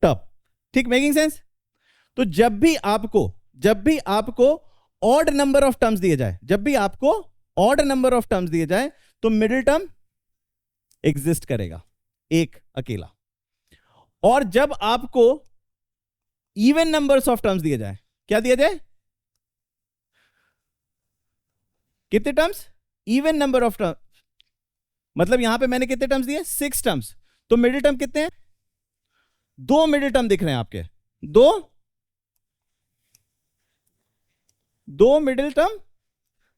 term. ठीक, मेकिंग सेंस? तो जब भी आपको ऑड नंबर ऑफ टर्म्स दिए जाए, जब भी आपको ऑड नंबर ऑफ टर्म्स दिए जाए तो मिडिल टर्म एग्जिस्ट करेगा, एक अकेला। और जब आपको इवन नंबर्स ऑफ टर्म्स दिए जाए, क्या दिया जाए? कितने terms? Even number of terms. मतलब यहां पे मैंने कितने टर्म्स दिए? 6 टर्म्स। तो मिडिल टर्म कितने हैं? 2 मिडिल टर्म दिख रहे हैं आपके, दो मिडिल टर्म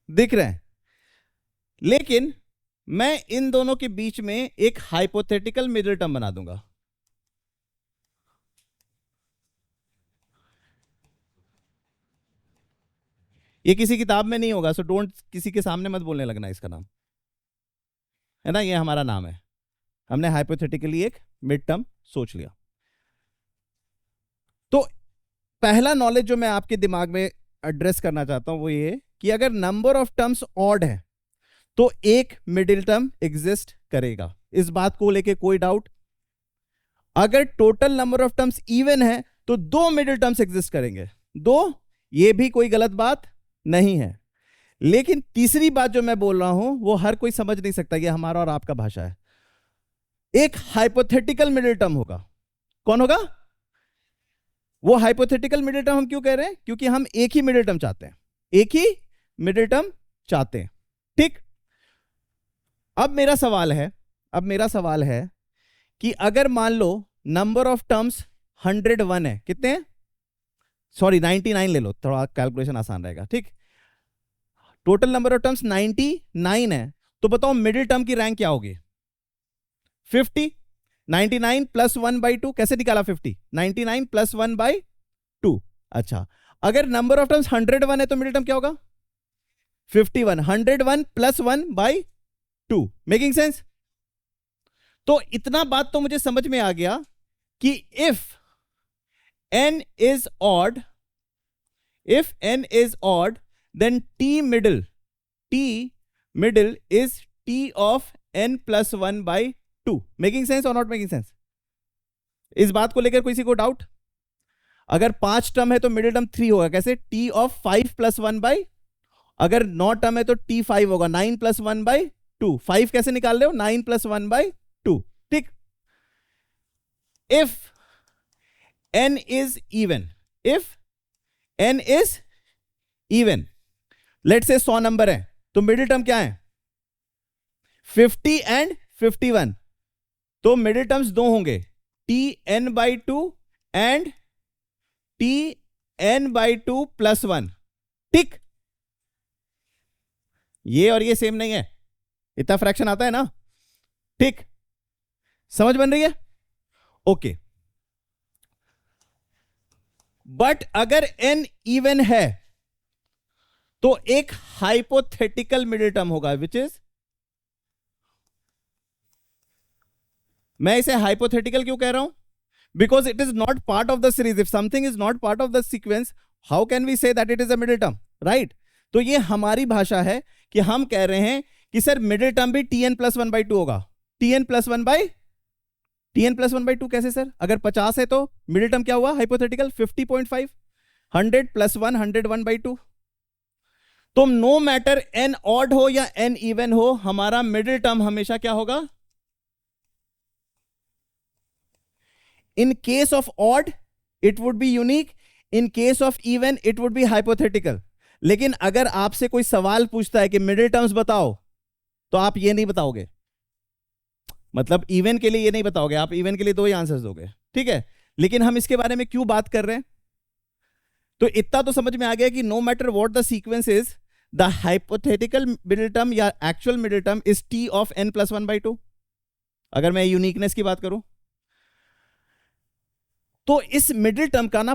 दिख रहे हैं। लेकिन मैं इन दोनों के बीच में एक हाइपोथेटिकल मिडिल टर्म बना दूंगा। ये किसी किताब में नहीं होगा, सो डोंट किसी के सामने मत बोलने लगना इसका नाम, है ना। ये हमारा नाम है, हमने हाइपोथेटिकली एक मिड टर्म सोच लिया। तो पहला नॉलेज जो मैं आपके दिमाग में एड्रेस करना चाहता हूं वो ये कि अगर नंबर ऑफ टर्म्स ऑड है तो एक मिडिल टर्म एग्जिस्ट करेगा। इस बात को लेके कोई डाउट? अगर total number of terms even है तो 2 मिडिल टर्म्स एग्जिस्ट करेंगे, 2। ये भी कोई गलत बात नहीं है। लेकिन तीसरी बात जो मैं बोल रहा हूं वो हर कोई समझ नहीं सकता, ये हमारा और आपका भाषा है। एक हाइपोथेटिकल मिडिल टर्म होगा। कौन होगा वो हाइपोथेटिकल मिडिल टर्म? हम क्यों कह रहे हैं? क्योंकि हम एक ही मिडिल टर्म चाहते हैं, एक ही मिडिल टर्म चाहते हैं। ठीक, अब मेरा सवाल है कि अगर मान लो नंबर ऑफ टर्म्स 101 है, कितने हैं? सॉरी 99 ले लो, थोड़ा कैलकुलेशन आसान रहेगा। ठीक, टोटल नंबर ऑफ टर्म्स 99 है, तो बताओ मिडिल टर्म की रैंक क्या होगी? 50। 99 प्लस 1/2 कैसे निकाला? 50 99 प्लस 1/2। अच्छा, अगर नंबर ऑफ टर्म्स 101 है तो मिडिल टर्म क्या होगा? 51। 101 प्लस 1/2। Making sense? तो इतना बात तो मुझे समझ में आ गया कि if n is odd, then t middle is t of n plus 1/2। Making sense और नॉट मेकिंग सेंस? इस बात को लेकर किसी को डाउट? अगर 5 टर्म है तो मिडिल टर्म 3 होगा, कैसे? t of 5 plus 1/2। अगर 9 टर्म है तो t5 होगा, 9 plus 1/2। 5 कैसे निकाल रहे हो? 9 plus 1/2। ठीक, if n is even, let's say 100 number है तो मिडिल टर्म क्या है? 50 and 51। तो मिडिल टर्म्स दो होंगे, T n by two and T n by two plus 1। ठीक, ये और ये सेम नहीं है, इतना फ्रैक्शन आता है ना। ठीक, समझ बन रही है? ओके। बट अगर एन इवन है तो एक हाइपोथेटिकल मिडिल टर्म होगा, विच इज, मैं इसे हाइपोथेटिकल क्यों कह रहा हूं? Because it is not part of the series. If something is not part of the sequence, how can we say that it is a middle term, right? तो ये हमारी भाषा है कि हम कह रहे हैं कि सर मिडिल टर्म भी टी एन प्लस 1/2 होगा। टी एन प्लस 1/2 कैसे सर? अगर 50 है तो मिडिल टर्म क्या हुआ हाइपोथेटिकल? 50.5। 100 प्लस 1 101/2। तो नो मैटर एन ऑड हो या एन इवन हो, हमारा मिडिल टर्म हमेशा क्या होगा? In case of odd it would be unique, in case of even it would be hypothetical. लेकिन अगर आपसे कोई सवाल पूछता है कि मिडिल टर्म्स बताओ, तो आप ये नहीं बताओगे, मतलब इवन के लिए ये नहीं बताओगे, आप इवन के लिए दो ही आंसर्स दोगे, ठीक है? लेकिन हम इसके बारे में क्यों बात कर रहे हैं? तो इतना तो समझ में आ गया कि no matter what the sequence is, the hypothetical middle term या actual middle term is T of N plus 1/2। अगर मैं यूनिकनेस की बात करूं तो इस मिडिल टर्म का ना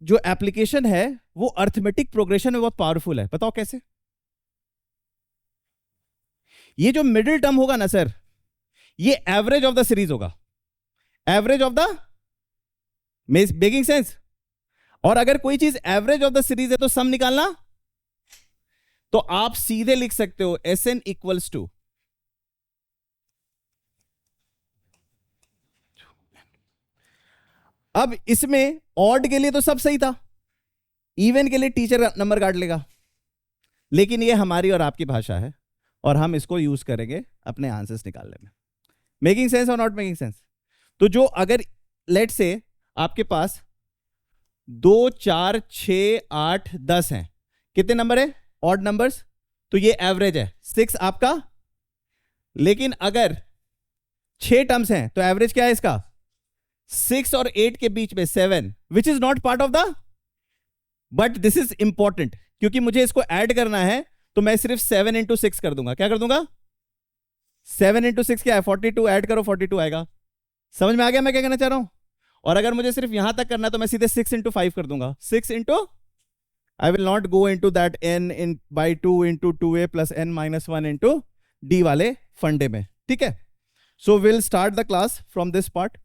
जो एप्लीकेशन है वो अर्थमेटिक प्रोग्रेशन में बहुत पावरफुल है। बताओ कैसे? ये जो मिडिल टर्म होगा ना सर, ये एवरेज ऑफ द सीरीज होगा, average of the, making sense? और अगर कोई चीज एवरेज ऑफ द सीरीज है तो सम निकालना, तो आप सीधे लिख सकते हो एस एन इक्वल्स टू, अब इसमें ऑड के लिए तो सब सही था, इवन के लिए टीचर नंबर काट लेगा, लेकिन ये हमारी और आपकी भाषा है और हम इसको यूज करेंगे अपने आंसर्स निकालने में। मेकिंग सेंस और नॉट मेकिंग सेंस? तो जो अगर लेट से आपके पास 2 4 6 8 10 हैं, कितने नंबर है ऑड नंबर्स? तो ये एवरेज है 6 आपका। लेकिन अगर 6 टर्म्स हैं तो एवरेज क्या है इसका? 6 और 8 के बीच में 7, which is not part of the, but this is important क्योंकि मुझे इसको ऐड करना है, तो मैं सिर्फ 7 इंटू 6 कर दूंगा। क्या कर दूंगा? 7 इंटू 6 क्या है? 42। ऐड करो 42 आएगा। समझ में आ गया मैं क्या कहना चाह रहा हूं? और अगर मुझे सिर्फ यहां तक करना है तो मैं सीधे 6 इंटू 5 कर दूंगा। 6 into, I will not go into that n in by 2 into 2a plus n minus 1 into d वाले फंडे में, ठीक है? So will start the class from this part.